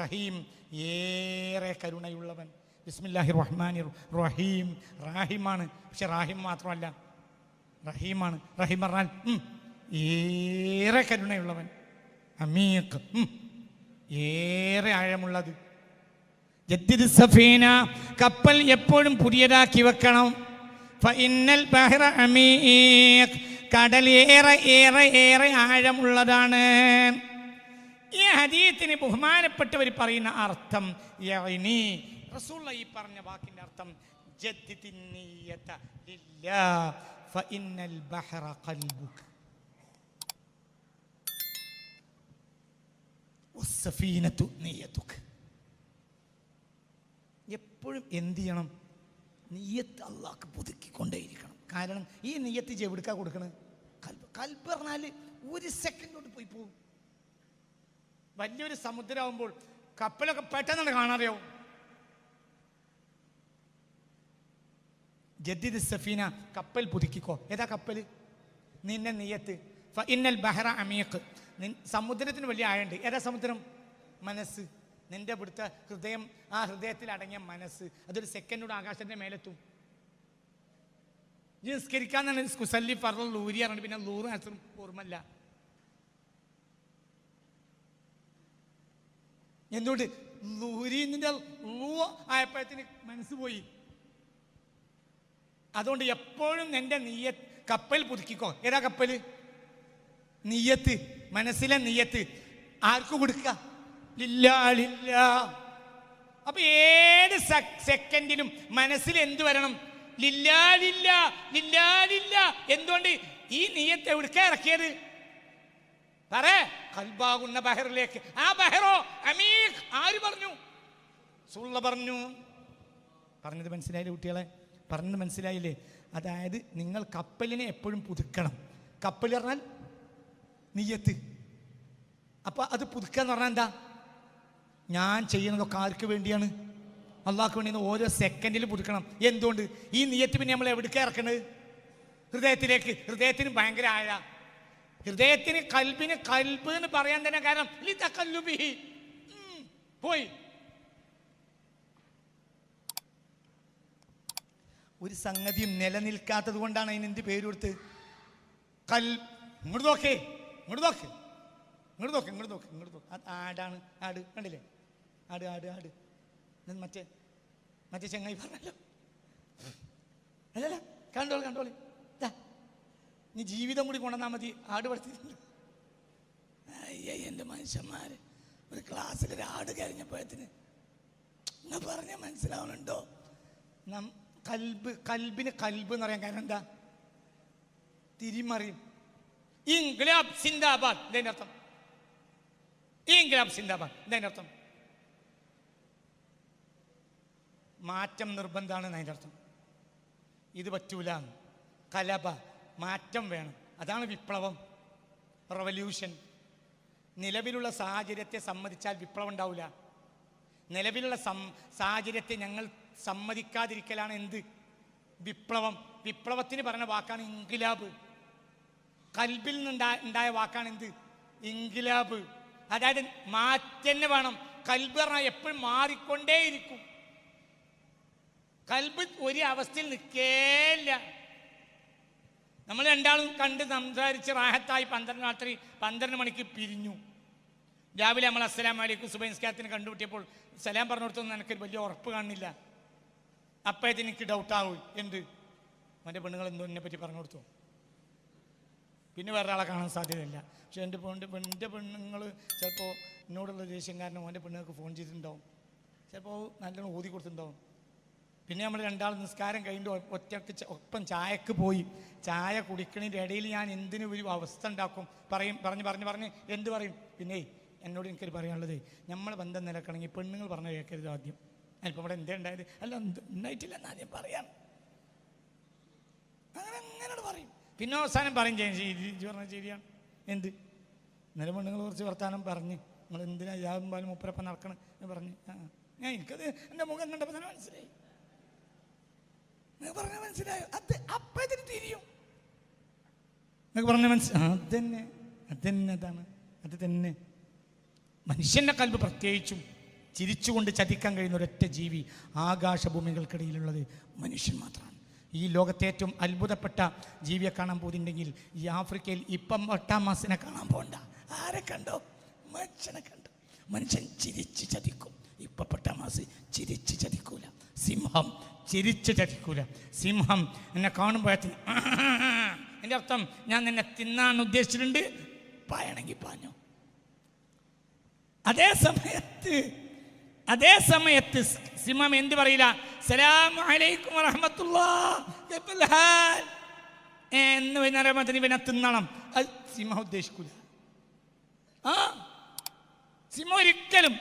റഹീം, ഏറെ കരുണയുള്ളവൻ. ബിസ്മില്ലാഹിർ റഹ്മാനിർ റഹീം. റാഹിമാണ്, പക്ഷെ റാഹിം മാത്രമല്ല, റഹീമാണ്. റഹീം പറഞ്ഞാൽ ഏറെ കരുണയുള്ളവൻ. അമീഖ്, ഏറെ ആഴമുള്ളത്. ജദ്ദിദ് സഫീന, കപ്പൽ എപ്പോഴും പുതിയതാക്കി വെക്കണം. ഫഇന്നൽ ബഹ്റ അമീഖ്, കടൽ ഏറെ ഏറെ ഏറെ ആഴമുള്ളതാണ്. ഈ ഹദീസിന് ബഹുമാനപ്പെട്ടവർ പറയുന്ന അർത്ഥം യഅനി, റസൂലുള്ള ഈ പറഞ്ഞ വാക്കിന്റെ അർത്ഥം ജദ്ദിദിൻ നിയ്യത ലില്ലാഹ് ഫഇന്നൽ ബഹറ ഖൽബുക വസ്സഫീനതു നിയ്യതുക. എപ്പോഴും എന്ത് ചെയ്യണം? നിയ്യത്ത് അള്ളാഹ്ക്ക് പുതുക്കിക്കൊണ്ടേയിരിക്കണം. കാരണം ഈ നിയ്യത്ത് എവിടുക്കാ കൊടുക്കണത്? കൽബ്. കൽബ് പറഞ്ഞാൽ ഒരു സെക്കൻഡ് കൊണ്ട് പോയി പോകും. വലിയൊരു സമുദ്രമാകുമ്പോൾ കപ്പലൊക്കെ പെട്ടെന്ന് കാണാതെയാവും. ജദ്ദിദ് സഫീന, കപ്പൽ പുതുക്കിക്കോ. ഏതാ കപ്പൽ? നിന്നെ നിയ്യത്ത്. ഫഇന്നൽ ബഹറ അമീഖ്, സമുദ്രത്തിന് വലിയ ആഴമുണ്ട്. ഏതാ സമുദ്രം? മനസ്സ്. നിന്റെ ഇവിടുത്തെ ഹൃദയം, ആ ഹൃദയത്തിൽ അടങ്ങിയ മനസ്സ്, അതൊരു സെക്കൻഡോട് ആകാശത്തിന്റെ മേലെത്തും. ഈ നിസ്കരിക്കാൻ തന്നെ കുസല്ലി ഫർള് ലൂരി പറഞ്ഞിട്ട് പിന്നെ ലൂറ് അസറും ഓർമ്മല്ല. എന്തുകൊണ്ട്? ലൂരിന്റെ ലൂ ആയപ്പോഴത്തിന് മനസ്സ് പോയി. അതുകൊണ്ട് എപ്പോഴും നിന്റെ നിയ്യത്ത്, കപ്പൽ പുതുക്കിക്കോ. ഏതാ കപ്പൽ? നിയ്യത്ത്, മനസ്സിലെ നിയ്യത്ത്. ആർക്ക് കൊടുക്കുക? ലില്ലാ. അപ്പൊ ഏത് സെക്കൻഡിലും മനസ്സിൽ എന്ത് വരണം? ലില്ലാ. എന്തുകൊണ്ട്? ഈ നിയ്യത്ത് എവിടേക്കാ ഇറക്കിയത്? പറ. കൽബാകുന്ന ബഹറിലേക്ക്. ആ ബഹറോ അമീഖ്. ആര് പറഞ്ഞു? സുള്ള പറഞ്ഞു. പറഞ്ഞത് മനസ്സിലായില്ലേ കുട്ടികളെ? പറഞ്ഞത് മനസ്സിലായില്ലേ? അതായത് നിങ്ങൾ കപ്പലിനെ എപ്പോഴും പുതുക്കണം. കപ്പൽ പറഞ്ഞാൽ നിയ്യത്ത്. അപ്പൊ അത് പുതുക്കുക എന്ന് പറഞ്ഞാൽ എന്താ? ഞാൻ ചെയ്യുന്നതൊക്കെ ആർക്ക് വേണ്ടിയാണ്? അള്ളാഹ്ക്ക് വേണ്ടി. ഓരോ സെക്കൻഡിൽ പുതുക്കണം. എന്തുകൊണ്ട്? ഈ നിയ്യത്ത് പിന്നെ നമ്മൾ എവിടേക്കാ ഇറക്കണത്? ഹൃദയത്തിലേക്ക്. ഹൃദയത്തിന് ഭയങ്കര ആഴ. ഹൃദയത്തിന് കൽബിന് കൽബ് എന്ന് പറയാൻ തന്നെ കാരണം ലിതഖല്ലുബിഹി പോയി. ഒരു സംഗതിയും നിലനിൽക്കാത്തത് കൊണ്ടാണ് അതിന് എന്ത് പേര് കൊടുത്ത്? ഇങ്ങോട്ട് നോക്കേ, ഇങ്ങോട്ട് നോക്ക്, ഇങ്ങോട്ട് നോക്ക്, ഇങ്ങോട്ട് നോക്ക്, ഇങ്ങോട്ട് നോക്ക്. അത് ആടാണ്. ആട് കണ്ടില്ലേ? ആട് ആട് ആട്. മറ്റേ ചെങ്ങായി പറഞ്ഞല്ലോ. അല്ലല്ല, കണ്ടോളി കണ്ടോളി. നീ ജീവിതം കൂടി കൊണ്ടുവന്നാൽ മതി. ആട് പഠിച്ചിട്ടുണ്ട്. അയ്യ എൻ്റെ മനുഷ്യന്മാര്, ഒരു ക്ലാസ്സിൽ ഒരു ആട് കഴിഞ്ഞപ്പോഴത്തിന് എന്നാ പറഞ്ഞ മനസ്സിലാവുന്നുണ്ടോ? കൽബിന് കൽബ് എന്ന് പറയാൻ കാരണം എന്താ? തിരിമറിയും. ഇൻഖിലാബ് സിന്ദാബാദ് ഇതിന്റെ അർത്ഥം. ഇൻഖിലാബ് സിന്ദാബാദ് ഇതിന്റെ അർത്ഥം. മാറ്റം നിർബന്ധമാണ് അതിൻ്റെ അർത്ഥം. ഇത് പറ്റൂല. കലബ, മാറ്റം വേണം. അതാണ് വിപ്ലവം, റവല്യൂഷൻ. നിലവിലുള്ള സാഹചര്യത്തെ സമ്മതിച്ചാൽ വിപ്ലവം ഉണ്ടാവില്ല. നിലവിലുള്ള സാഹചര്യത്തെ ഞങ്ങൾ സമ്മതിക്കാതിരിക്കലാണ് എന്ത്? വിപ്ലവം. വിപ്ലവത്തിന് പറഞ്ഞ വാക്കാണ് ഇൻഖിലാബ്. കൽബിൽ നിന്നുണ്ടായ വാക്കാണ് എന്ത്? ഇൻഖിലാബ്. അതായത് മാറ്റം വേണം. കൽബ് പറഞ്ഞാൽ എപ്പോഴും മാറിക്കൊണ്ടേയിരിക്കും. കൽബ് ഒരു അവസ്ഥയിൽ നിൽക്കേല്ല. നമ്മൾ രണ്ടാളും കണ്ട് സംസാരിച്ച് റാഹത്തായി 12 മണിക്ക് പിരിഞ്ഞു. രാവിലെ നമ്മൾ അസ്സലാമു അലൈക്കും സുബഹി നിസ്കാരത്തിന് കണ്ടുപിട്ടിയപ്പോൾ സലാം പറഞ്ഞു കൊടുത്തൊന്നും എനിക്കൊരു വലിയ ഉറപ്പ് കാണുന്നില്ല. അപ്പോഴത്തേന് എനിക്ക് ഡൗട്ടാവും. എന്ത്? അവൻ്റെ പെണ്ണുങ്ങൾ എന്തോ എന്നെ പറ്റി പറഞ്ഞു കൊടുത്തു. പിന്നെ വേറെ ആളെ കാണാൻ സാധ്യതയില്ല. പക്ഷെ എൻ്റെ പെണ്ണുങ്ങൾ ചിലപ്പോൾ എന്നോടുള്ള ദേഷ്യം കാരണം അവൻ്റെ പെണ്ണുങ്ങൾക്ക് ഫോൺ ചെയ്തിട്ടുണ്ടാവും. ചിലപ്പോൾ നല്ലോണം ഊതി കൊടുത്തിട്ടുണ്ടാവും. പിന്നെ നമ്മൾ രണ്ടാൾ നിസ്കാരം കഴിഞ്ഞിട്ട് ഒറ്റക്ക് ഒപ്പം ചായക്ക് പോയി. ചായ കുടിക്കണതിൻ്റെ ഇടയിൽ ഞാൻ എന്തിനു ഒരു അവസ്ഥ ഉണ്ടാക്കും. പറഞ്ഞ് എന്ത് പറയും? പിന്നെ എന്നോട് എനിക്കൊരു പറയാനുള്ളത്, നമ്മൾ ബന്ധം നിലക്കണമെങ്കിൽ പെണ്ണുങ്ങൾ പറഞ്ഞ് കേൾക്കരുത് ആദ്യം. ഞാനിപ്പോൾ ഇവിടെ എന്തേ ഉണ്ടായത്? അല്ല ഉണ്ടായിട്ടില്ല എന്ന് ആദ്യം പറയാം. അങ്ങനെ പറയും. പിന്നെ അവസാനം പറയും പറഞ്ഞാൽ ശരിയാണ്. എന്ത്? ഇന്നലെ പെണ്ണുങ്ങൾ കുറച്ച് വർത്താനം പറഞ്ഞ് നിങ്ങൾ എന്തിനാ യാതും പാലും മുപ്പരപ്പം നടക്കണം എന്ന് പറഞ്ഞ് ഞാൻ എനിക്കത് എൻ്റെ മുഖം കണ്ടപ്പോൾ തന്നെ മനസ്സിലായി. പറഞ്ഞ മനസ്സിലായോ? അത് അപ്പം ഇതിന് തിരിയും. നിങ്ങൾക്ക് പറഞ്ഞ അതന്നെ അതാണ്. അത് തന്നെ മനുഷ്യൻ്റെ കൽബ്. പ്രത്യേകിച്ചും ചിരിച്ചുകൊണ്ട് ചതിക്കാൻ കഴിയുന്ന ഒരൊറ്റ ജീവി ആകാശഭൂമികൾക്കിടയിലുള്ളത് മനുഷ്യൻ മാത്രമാണ്. ഈ ലോകത്തെ ഏറ്റവും അത്ഭുതപ്പെട്ട ജീവിയെ കാണാൻ പോകുന്നുണ്ടെങ്കിൽ ഈ ആഫ്രിക്കയിൽ ഇപ്പം 8-ാം മാസത്തിനെ കാണാൻ പോകണ്ട. ആരെ കണ്ടോ? മനുഷ്യനെ കണ്ടു. മനുഷ്യൻ ചിരിച്ച് ചതിക്കും. ഇപ്പം 8-ാം മാസം ചിരിച്ച് ചതിക്കൂല. സിംഹം ചിരിച്ച് ചതിക്കൂല. സിംഹം എന്നെ കാണുമ്പോഴത്തിന് എൻ്റെ അർത്ഥം ഞാൻ നിന്നെ തിന്നാൻ ഉദ്ദേശിച്ചിട്ടുണ്ട്, പായണമെങ്കിൽ പാഞ്ഞോ. അതേ സമയത്ത് സിംഹം എന്ത് പറയില്ല? സലാമു അലൈക്കും വറഹ്മത്തുള്ളാഹി എന്ന് വൈകുന്നേരം ഇവനെ തിന്നണം. അത് സിംഹം ഉദ്ദേശിക്കൂല. സിംഹം ഒരിക്കലും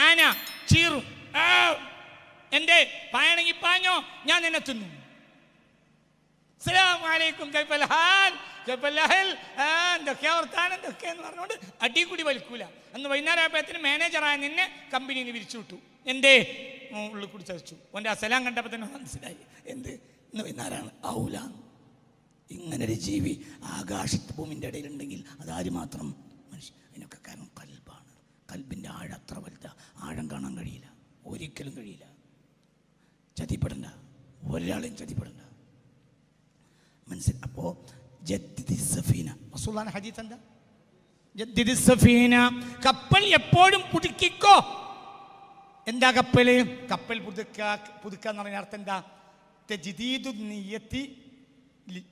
ആന ചീറും, എൻ്റെ പായണമെങ്കിൽ പാഞ്ഞോ, ഞാൻ നിന്നെ തിന്നു. സലാമു അലൈക്കും എന്തൊക്കെയാ വർത്താനം എന്തൊക്കെയെന്ന് പറഞ്ഞുകൊണ്ട് അടി കൂടി വലിക്കൂല. അന്ന് വൈകുന്നേരം ആയപ്പോഴത്തേന് മാനേജറായ നിന്നെ കമ്പനിയിൽ നിന്ന് പിരിച്ചു വിട്ടു. എൻ്റെ ഉള്ളിൽ കൂടി ചതിച്ചു. ഓൻ്റെ അസലാം കണ്ടപ്പോൾ തന്നെ മനസ്സിലായി എന്ത് ഇന്ന് വൈകുന്നേരമാണ് ആവൂല. ഇങ്ങനൊരു ജീവി ആകാശത്ത് ഭൂമിൻ്റെ ഇടയിലുണ്ടെങ്കിൽ അതാര് മാത്രം? മനുഷ്യൻ. അതിനൊക്കെ കാരണം കൽബാണ്. കൽബിൻ്റെ ആഴം അത്ര വലുതാ. ആഴം കാണാൻ കഴിയില്ല, ഒരിക്കലും കഴിയില്ല. ചതിപ്പെടണ്ട, ഒരാളെയും ചതിപ്പെടണ്ട. മനസ്സിൽ. അപ്പോൾ ഹദീസ് എന്താ? കപ്പൽ എപ്പോഴും പുതുക്കിക്കോ. എന്താ കപ്പല്? കപ്പൽ പുതുക്കുക എന്ന് പറഞ്ഞ അർത്ഥം എന്താ? തജ്ദീദു നിയ്യത്തി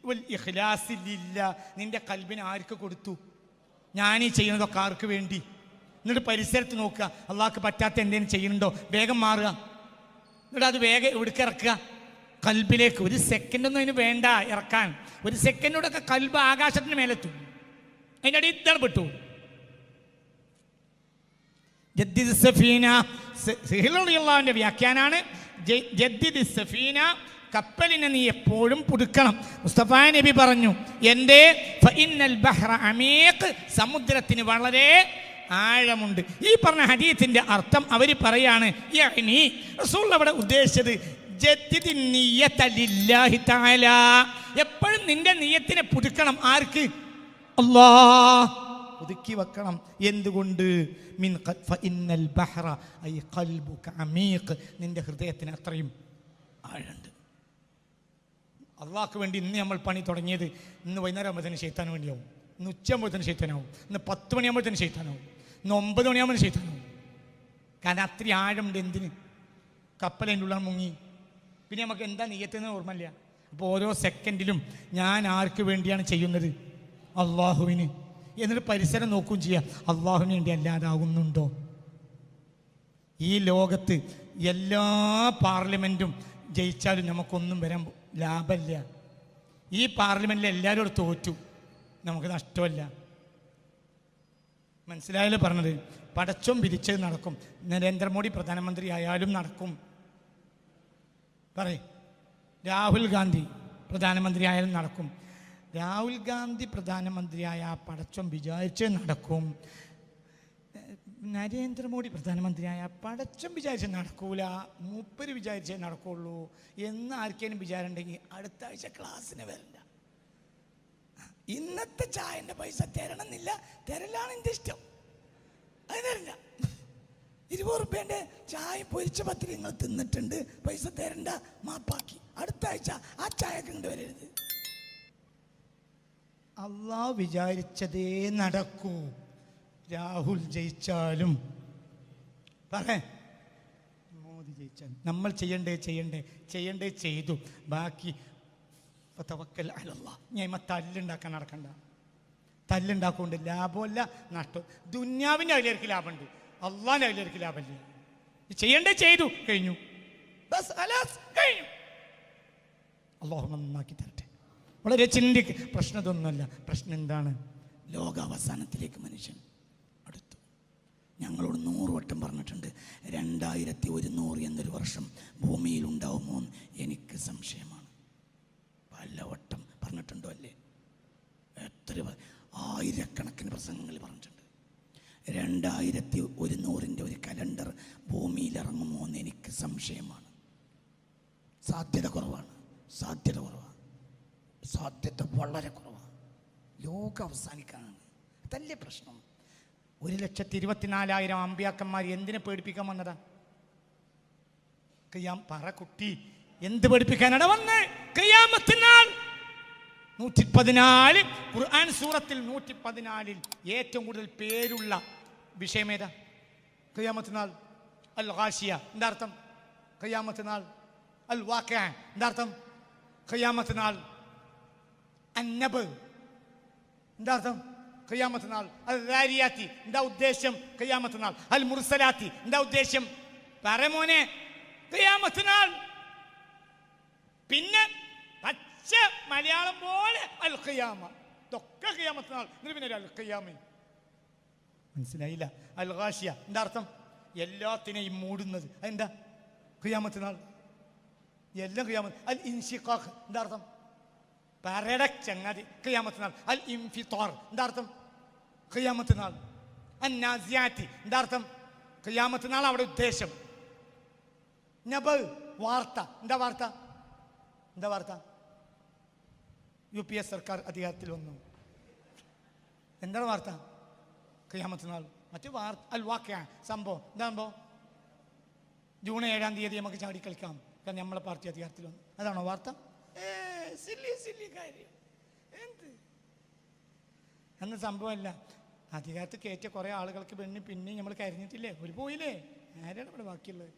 വൽ ഇഖ്ലാസി ലില്ലാഹ്. നിന്റെ കൽബിനെ ആർക്ക് കൊടുത്തു? ഞാനീ ചെയ്യുന്നതൊക്കെ ആർക്ക് വേണ്ടി? എന്നിട്ട് പരിസരത്ത് നോക്കുക, അള്ളാഹ്ക്ക് പറ്റാത്ത എന്തെങ്കിലും ചെയ്യുന്നുണ്ടോ? വേഗം മാറുക. എന്നിട്ട് അത് വേഗം എവിടേക്ക് ഇറക്കുക? കൽബിലേക്ക്. ഒരു സെക്കൻഡൊന്നും അതിന് വേണ്ട ഇറക്കാൻ. ഒരു സെക്കൻഡോടൊക്കെ കൽബ് ആകാശത്തിന് മേലെത്തും. അതിൻ്റെ അടി ഇതാണ് പെട്ടു. ന്റെ വ്യാഖ്യാനാണ് ജദ്ദിദ് സഫീന, കപ്പലിനെ നീ എപ്പോഴും പുതുക്കണം. മുസ്തഫ നബി പറഞ്ഞു, എൻ്റെ ഫഇന്നൽ ബഹ്റ അമീഖ്, സമുദ്രത്തിന് വളരെ ആഴമുണ്ട്. ഈ പറഞ്ഞ ഹദീസിന്റെ അർത്ഥം അവർ പറയാണ്, റസൂൽ അവിടെ ഉദ്ദേശിച്ചത് എപ്പോഴും നിന്റെ നിയ്യത്തിനെ പുതുക്കണം. ആർക്ക്? അല്ലാഹ്. പുതുക്കി വെക്കണം. എന്തുകൊണ്ട്? മിൻ ഫഇന്നൽ ബഹ്റ ഐ ഖൽബുക അമീഖ്, നിന്റെ ഹൃദയത്തിന് അത്രയും ആഴമുണ്ട്. അള്ളാഹ്ക്ക് വേണ്ടി ഇന്ന് നമ്മൾ പണി തുടങ്ങിയത് ഇന്ന് വൈകുന്നേരം ആകുമ്പോഴത്തേന് ശൈത്താന് വേണ്ടിയാവും, ഇന്ന് ഉച്ചയാകുമ്പോഴത്തേന് ശൈത്താനാവും, ഇന്ന് 10 മണിയാകുമ്പോഴത്തേന് ശൈത്താനാവും, ഇന്ന് 9 മണിയാകുമ്പോൾ ശൈത്താനാവും. കാരണം അത്രയും ആഴമുണ്ട്. എന്തിന്? കപ്പലിൻ്റെ ഉള്ളിൽ മുങ്ങി. പിന്നെ നമുക്ക് എന്താ നിയ്യത്തെന്ന് ഓർമ്മയില്ല. അപ്പോൾ ഓരോ സെക്കൻഡിലും ഞാൻ ആർക്ക് വേണ്ടിയാണ് ചെയ്യുന്നത്? അള്ളാഹുവിന്. എന്നിട്ട് പരിസരം നോക്കുകയും ചെയ്യാം, അള്ളാഹുവിന് വേണ്ടി അല്ലാതാകുന്നുണ്ടോ? ഈ ലോകത്ത് എല്ലാ പാർലമെൻറ്റും ജയിച്ചാലും നമുക്കൊന്നും വരാൻ ലാഭമില്ല. ഈ പാർലമെൻറ്റിൽ എല്ലാവരും തോറ്റു, നമുക്ക് നഷ്ടമല്ല. മനസ്സിലായാലും പറഞ്ഞത്. പടച്ചോൻ പിരിച്ചത് നടക്കും. നരേന്ദ്രമോദി പ്രധാനമന്ത്രി ആയാലും നടക്കും. പറയും. രാഹുൽ ഗാന്ധി പ്രധാനമന്ത്രി ആയാലും നടക്കും. രാഹുൽ ഗാന്ധി പ്രധാനമന്ത്രിയായ പടച്ചോൻ വിചാരിച്ചേ നടക്കും. നരേന്ദ്രമോദി പ്രധാനമന്ത്രിയായ പടച്ചോൻ വിചാരിച്ച് നടക്കൂല, മൂപ്പര് വിചാരിച്ചേ നടക്കുള്ളൂ എന്ന് ആർക്കേലും വിചാരം ഉണ്ടെങ്കിൽ അടുത്ത ആഴ്ച ക്ലാസ്സിന് വരണ്ട. ഇന്നത്തെ ചായൻ്റെ പൈസ തരണമെന്നില്ല, തരലാണ് എൻ്റെ ഇഷ്ടം. അത് തരണ്ട. 20 റുപ്യേൻ്റെ ചായ പൊരിച്ച പത്തിരി നിങ്ങൾ തിന്നിട്ടുണ്ട്, പൈസ തരണ്ട, മാപ്പാക്കി. അടുത്ത ആഴ്ച ആ ചായക്ക് ഇങ്ങോട്ട് വരരുത്. അള്ളാഹ് വിചാരിച്ചതേ നടക്കൂ. രാഹുൽ ജയിച്ചാലും മോദി ജയിച്ചാലും നമ്മൾ ചെയ്യണ്ടേ ചെയ്തു. ബാക്കി തവക്കൽ അലല്ലാഹ്. ഞാൻ തല്ലുണ്ടാക്കാൻ നടക്കണ്ട. തല്ലുണ്ടാക്കൊണ്ട് ലാഭമല്ല നഷ്ടം. ദുന്യാവിൻ്റെ അതിലേക്ക് ലാഭമുണ്ട്, അള്ളാഹിൻ്റെ അതിലേക്ക് ലാഭമില്ല. ചെയ്യണ്ടേ ചെയ്തു, കഴിഞ്ഞു, ബസ് അലാസ് കഴിഞ്ഞു. അള്ളാഹു നന്നാക്കി തരട്ടെ. വളരെ പ്രശ്നം ഇതൊന്നുമല്ല. പ്രശ്നം എന്താണ്? ലോകാവസാനത്തിലേക്ക് മനുഷ്യൻ അടുത്തു. ഞങ്ങളോട് 100 വട്ടം പറഞ്ഞിട്ടുണ്ട്, 2100 എന്നൊരു വർഷം ഭൂമിയിൽ ഉണ്ടാവുമോ എന്ന് എനിക്ക് സംശയമാണ്. പലവട്ടം പറഞ്ഞിട്ടുണ്ടോ? അല്ലേ? എത്ര ആയിരക്കണക്കിന് പ്രസംഗങ്ങൾ പറഞ്ഞിട്ടുണ്ട്. 2100 ഒരു കലണ്ടർ ഭൂമിയിൽ ഇറങ്ങുമോ എന്ന് എനിക്ക് സംശയമാണ്. സാധ്യത കുറവാണ്. സാധ്യത വളരെ കുറവാണ്. ലോകം അവസാനിക്കാനാണ്. അതല്ലേ പ്രശ്നം. 1,24,000 അമ്പിയാക്കന്മാർ എന്തിനെ പേടിപ്പിക്കാൻ വന്നതാ? പറ കുട്ടി, എന്ത് പേടിപ്പിക്കാനാണ് വന്നേ? ഖിയാമത്ത് നാൾ 114 ഖുർആൻ സൂറത്തിൽ 114 ഏറ്റവും കൂടുതൽ പേരുള്ള വിഷയം ഏതാ? ഖിയാമത്ത് നാൾ. അൽ ഗാശിയ എന്താ അർത്ഥം? ഖിയാമത്ത് നാൾ. അൽ വാഖിഅ എന്താ അർത്ഥം? ഖിയാമത്ത് നാൾ. അന്നബ് എന്താ അർത്ഥം? ഖിയാമത്ത് നാൾ. അൽ ദാരിയാത്തി എന്താ ഉദ്ദേശം? ഖിയാമത്ത് നാൾ. അൽ മുർസലാത്തി എന്താ ഉദ്ദേശം? പറമോനെ ഖിയാമത്ത് നാൾ. പിന്നെ പച്ച മലയാളം പോലെ അൽ ഖിയാമ, ഇതൊക്കെ ഖിയാമത്ത് നാൾ. പിന്നെ അൽ ഖിയാമ മനസ്സിലായില്ല? അൽ ഗാഷിയ എന്താ അർത്ഥം? എല്ലാത്തിനെയും മൂടുന്നത്. അതെന്താ? ഖിയാമത്ത് നാൾ. എല്ലാം ഖിയാമത്ത്. അൽ ഇൻഷിഖാഖ് എന്താ അർത്ഥം? പരട ചങ്ങാതി ഖിയാമത്ത് നാൾ. അൽ ഇൻഫിത്താർ എന്താ അർത്ഥം? ഖിയാമത്ത് നാൾ. അൻ നാസിയാത്തി എന്താ അർത്ഥം? ഖിയാമത്ത് നാൾ. അവിടെ ഉദ്ദേശം നബ വാർത്ത. എന്താ വാർത്ത? എന്താ വാർത്ത? UPS സർക്കാർ അധികാരത്തിൽ വന്നു. എന്താണ് വാർത്ത? ഖിയാമത്ത് നാൾ. മറ്റു വാർത്ത അൽ വാഖിഅ സംഭവം. എന്താ സംഭവം? ജൂൺ 7-ാം തീയതി നമുക്ക് ചാടിക്കളിക്കാം, കാരണം നമ്മളെ പാർട്ടി അധികാരത്തിൽ വന്നു. അതാണോ വാർത്ത? സില്ലി കാര്യം. എന്ത് അന്ന് സംഭവമല്ല. അധികാരത്തിൽ കയറ്റിയ കുറേ ആളുകൾക്ക് പിന്നെ നമ്മൾ കരഞ്ഞിട്ടില്ലേ? ഒരു പോയില്ലേ? ആരാണ് ഇവിടെ ബാക്കിയുള്ളത്?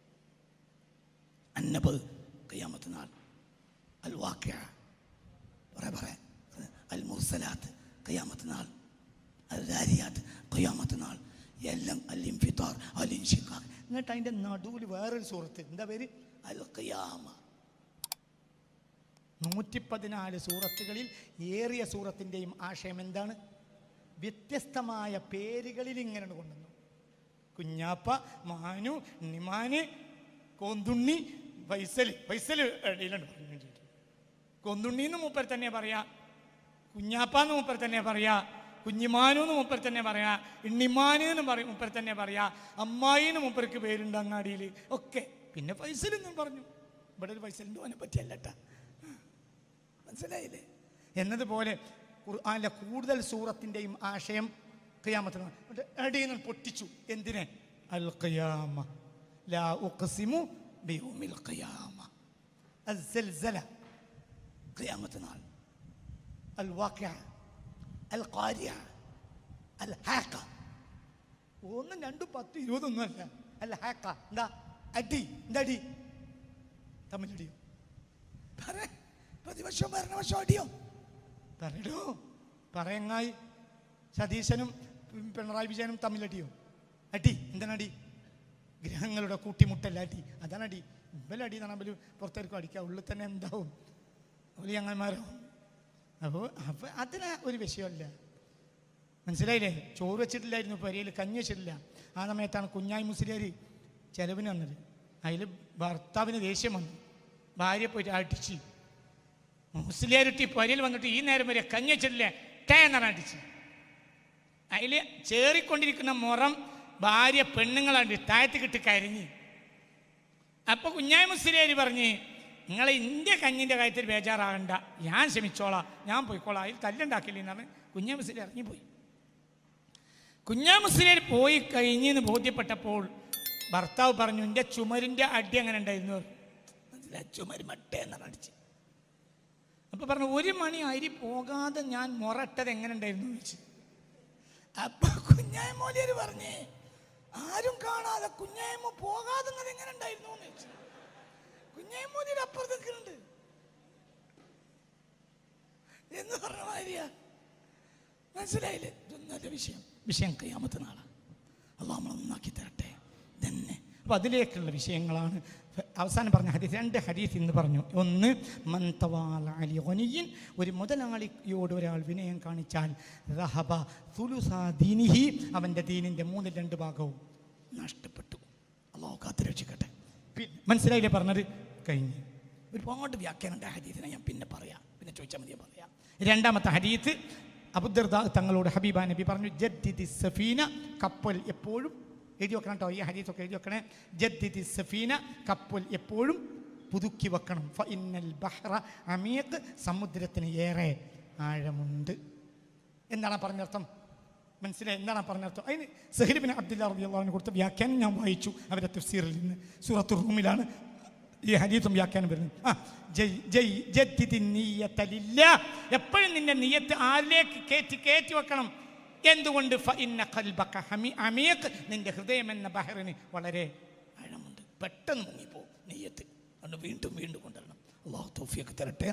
അന്നബ് ഖിയാമത്ത് നാൾ. അൽ വാഖിഅ പറയാ. അൽ മുർസലാത്ത് ഖിയാമത്ത് നാൾ. അൽ ദാരിയാത്ത് ഖിയാമത്ത് നാൾ. എല്ലാം അൽ ഇൻഫിത്താർ അൽ ഇൻഷിഖാഖ്. എന്നിട്ട് അതിൻ്റെ നടുവിൽ വേറൊരു സൂറത്ത്. എന്താ പേര്? അൽ ഖിയാമ. 114 സൂറത്തുകളിൽ ഏറിയ സൂറത്തിൻ്റെയും ആശയം എന്താണ്? വ്യത്യസ്തമായ പേരുകളിൽ ഇങ്ങനെ കൊണ്ടുവന്നു. കുഞ്ഞാപ്പ, മാനു, നിമാന്, കോന്തുണ്ണി, ഫൈസൽ ഇടയിലുണ്ട്. കൊന്തുണ്ണിന്ന് മൂപ്പർ തന്നെ പറയാ, കുഞ്ഞാപ്പാന്ന് മൂപ്പർ തന്നെ പറയാ, കുഞ്ഞിമാനൂന്ന് മൂപ്പർ തന്നെ പറയാ, ഇണ്ണിമാനെന്ന് പറയും മൂപ്പർ തന്നെ പറയാ, അമ്മായിന്ന് മൂപ്പർക്ക് പേരുണ്ട് അങ്ങാടിയിൽ ഒക്കെ. പിന്നെ ഫൈസൽ എന്നും പറഞ്ഞു. ഇവിടെ ഒരു ഫൈസലിൻ്റെ അവനെ പറ്റിയല്ലട്ടാ, മനസ്സിലായില്ലേ? എന്നതുപോലെ ഖുർആനിലെ കൂടുതൽ സൂറത്തിൻ്റെയും ആശയം ഖിയാമത്ത് അടിയിൽ നിന്ന് പൊട്ടിച്ചു. എന്തിനെ? അൽ ഖിയാമ. ലാ ഉഖ്സിമു ബിയൗമിൽ ഖിയാമ. അസ്സൽസല ഖിയാമത്ത് നാൾ. അൽ വാഖിഅ, അൽ ഖാരിഅ, അൽ ഹാഖ. 1, 2, 10, 20 ഒന്നുമല്ല. അൽ ഹാഖ എന്താ? അടി. എന്താ അടി? തമ്മിലടിയോ? പ്രതിപക്ഷവും ഭരണപക്ഷവും അടിയോ? പറയടോ. പറയങ്ങായി സതീശനും പിണറായി വിജയനും തമ്മിലടിയോ? അടി. എന്താണ് അടി? ഗ്രഹങ്ങളുടെ കൂട്ടിമുട്ടല്ല അടി. അതാണ് അടി. ഇവലടി എന്നാണ് ഇവര് പുറത്തേക്കും അടിക്കുക. ഉള്ളിൽ തന്നെ എന്താവും? അവര് ഞങ്ങന്മാരോ? അപ്പോൾ അതിന് ഒരു വിഷയമല്ല. മനസ്സിലായില്ലേ? ചോറ് വെച്ചിട്ടില്ലായിരുന്നു പെരയിൽ, കഞ്ഞി വെച്ചിട്ടില്ല. ആ സമയത്താണ് കുഞ്ഞായി മുസ്ലിയാർ ചെലവിന് വന്നത്. അതിൽ ഭർത്താവിന് ദേഷ്യം വന്നു. ഭാര്യ പോയിട്ട് അടിച്ച്. മുസ്ലിയാരിട്ടി പെരയിൽ വന്നിട്ട് ഈ നേരം വരെ കഞ്ഞി വെച്ചിട്ടില്ലേ ടേ എന്നാണ് അടിച്ച്. അതിൽ ചേറിക്കൊണ്ടിരിക്കുന്ന മുറം ഭാര്യ പെണ്ണുങ്ങളാണ്ട് താഴത്തേക്കിട്ട് കരഞ്ഞ്. അപ്പോൾ കുഞ്ഞായി മുസ്ലിയാർ പറഞ്ഞ്, നിങ്ങൾ ഇന്ത്യ കഞ്ഞിൻ്റെ കാര്യത്തിൽ ബേജാറാകണ്ട, ഞാൻ ക്ഷമിച്ചോളാം, ഞാൻ പോയിക്കോളാം, അതിൽ തല്ലുണ്ടാക്കില്ല എന്നാണ് കുഞ്ഞാ മുസ്ലിയാർ ഇറങ്ങിപ്പോയി. കുഞ്ഞാ മുസ്ലിയാർ പോയി കഴിഞ്ഞെന്ന് ബോധ്യപ്പെട്ടപ്പോൾ ഭർത്താവ് പറഞ്ഞു, എൻ്റെ ചുമരിൻ്റെ അടി അങ്ങനെ ഉണ്ടായിരുന്നു. ചുമര് മട്ടേ എന്നാണ് അടിച്ച്. അപ്പോൾ പറഞ്ഞു, 1 മണി അരി പോകാതെ ഞാൻ മുറട്ടത് എങ്ങനെ ഉണ്ടായിരുന്നു ചോദിച്ചു. അപ്പൊ കുഞ്ഞായ മോലിയർ പറഞ്ഞേ, ആരും കാണാതെ കുഞ്ഞായ്മ പോകാതെ എങ്ങനെ ഉണ്ടായിരുന്നു എന്ന് ചോദിച്ചു. കുഞ്ഞായ മോലിയുടെ അപ്പുറത്തേക്കുണ്ട് എന്ന് പറഞ്ഞ മാതിരിയാ. മനസ്സിലായില്ലേ? ഇതൊന്നല്ല വിഷയം ഖിയാമത്ത് നാളാണ്. അല്ലാഹു നമ്മളെ നന്നാക്കി തരട്ടെ തന്നെ. അപ്പോൾ അതിലേക്കുള്ള വിഷയങ്ങളാണ് അവസാനം പറഞ്ഞ ഹദീസ്. 2 ഹദീസ് ഇന്ന് പറഞ്ഞു. ഒന്ന്, മൻ തവാല അലി ഗനിയിൻ, ഒരു മുതലാളിയോട് ഒരാൾ വിനയം കാണിച്ചാൽ റഹബ സുലുസാ ദീനിഹി, അവൻ്റെ ദീനിൻ്റെ 3/2 ഭാഗവും നഷ്ടപ്പെട്ടു. അല്ലാഹു കാത്ത് രക്ഷിക്കട്ടെ. പിന്നെ മനസ്സിലായില്ലേ പറഞ്ഞത്? കഴിഞ്ഞ് ഒരുപാട് വ്യാഖ്യാനമുണ്ട് ഹദീസിനെ, ഞാൻ പിന്നെ പറയാം, പിന്നെ ചോദിച്ചാൽ മതിയാ പറയാം. 2ാമത്തെ ഹദീസ്, അബൂദർദാ തങ്ങളോട് ഹബീബ നബി പറഞ്ഞു, ജദ്ദിദി സഫീന, കപ്പൽ എപ്പോഴും എഴുതി വെക്കണം കേട്ടോ, ഈ ഹദീസൊക്കെ എഴുതി വെക്കണേ. ജദ്ദിദി സഫീന, കപ്പൽ എപ്പോഴും പുതുക്കി വെക്കണം. ഫഇന്നൽ ബഹ്റ അമീഖ്, സമുദ്രത്തിന് ഏറെ ആഴമുണ്ട്. എന്താണ് പറഞ്ഞർത്ഥം? മനസ്സിലായി? എന്താണ് പറഞ്ഞർത്ഥം? അതിന് സഹീൽ ബിൻ അബ്ദുല്ലാ റളിയല്ലാഹു അൻഹു കൊടുത്ത വ്യാഖ്യാനം ഞാൻ വായിച്ചു അവരുടെ തഫ്സീറിൽ നിന്ന്. സൂറത്തുർ റൂമിലാണ് ഈ ഹദീസും വ്യാഖ്യാനം വരുന്നത്. എപ്പോഴും നിന്റെ നിയ്യത്ത് ആരിലേക്ക് കയറ്റി വെക്കണം. എന്തുകൊണ്ട്? ഫഇന്ന ഖൽബക അമീഖ്, നിന്റെ ഹൃദയം എന്ന ബഹറിന് വളരെ ആഴമുണ്ട്, പെട്ടെന്ന് മുങ്ങിപ്പോ നിയ്യത്ത്. അതുകൊണ്ട് വീണ്ടും കൊണ്ടുവരണം. അല്ലാഹു തൗഫീഖ് തരട്ടെ.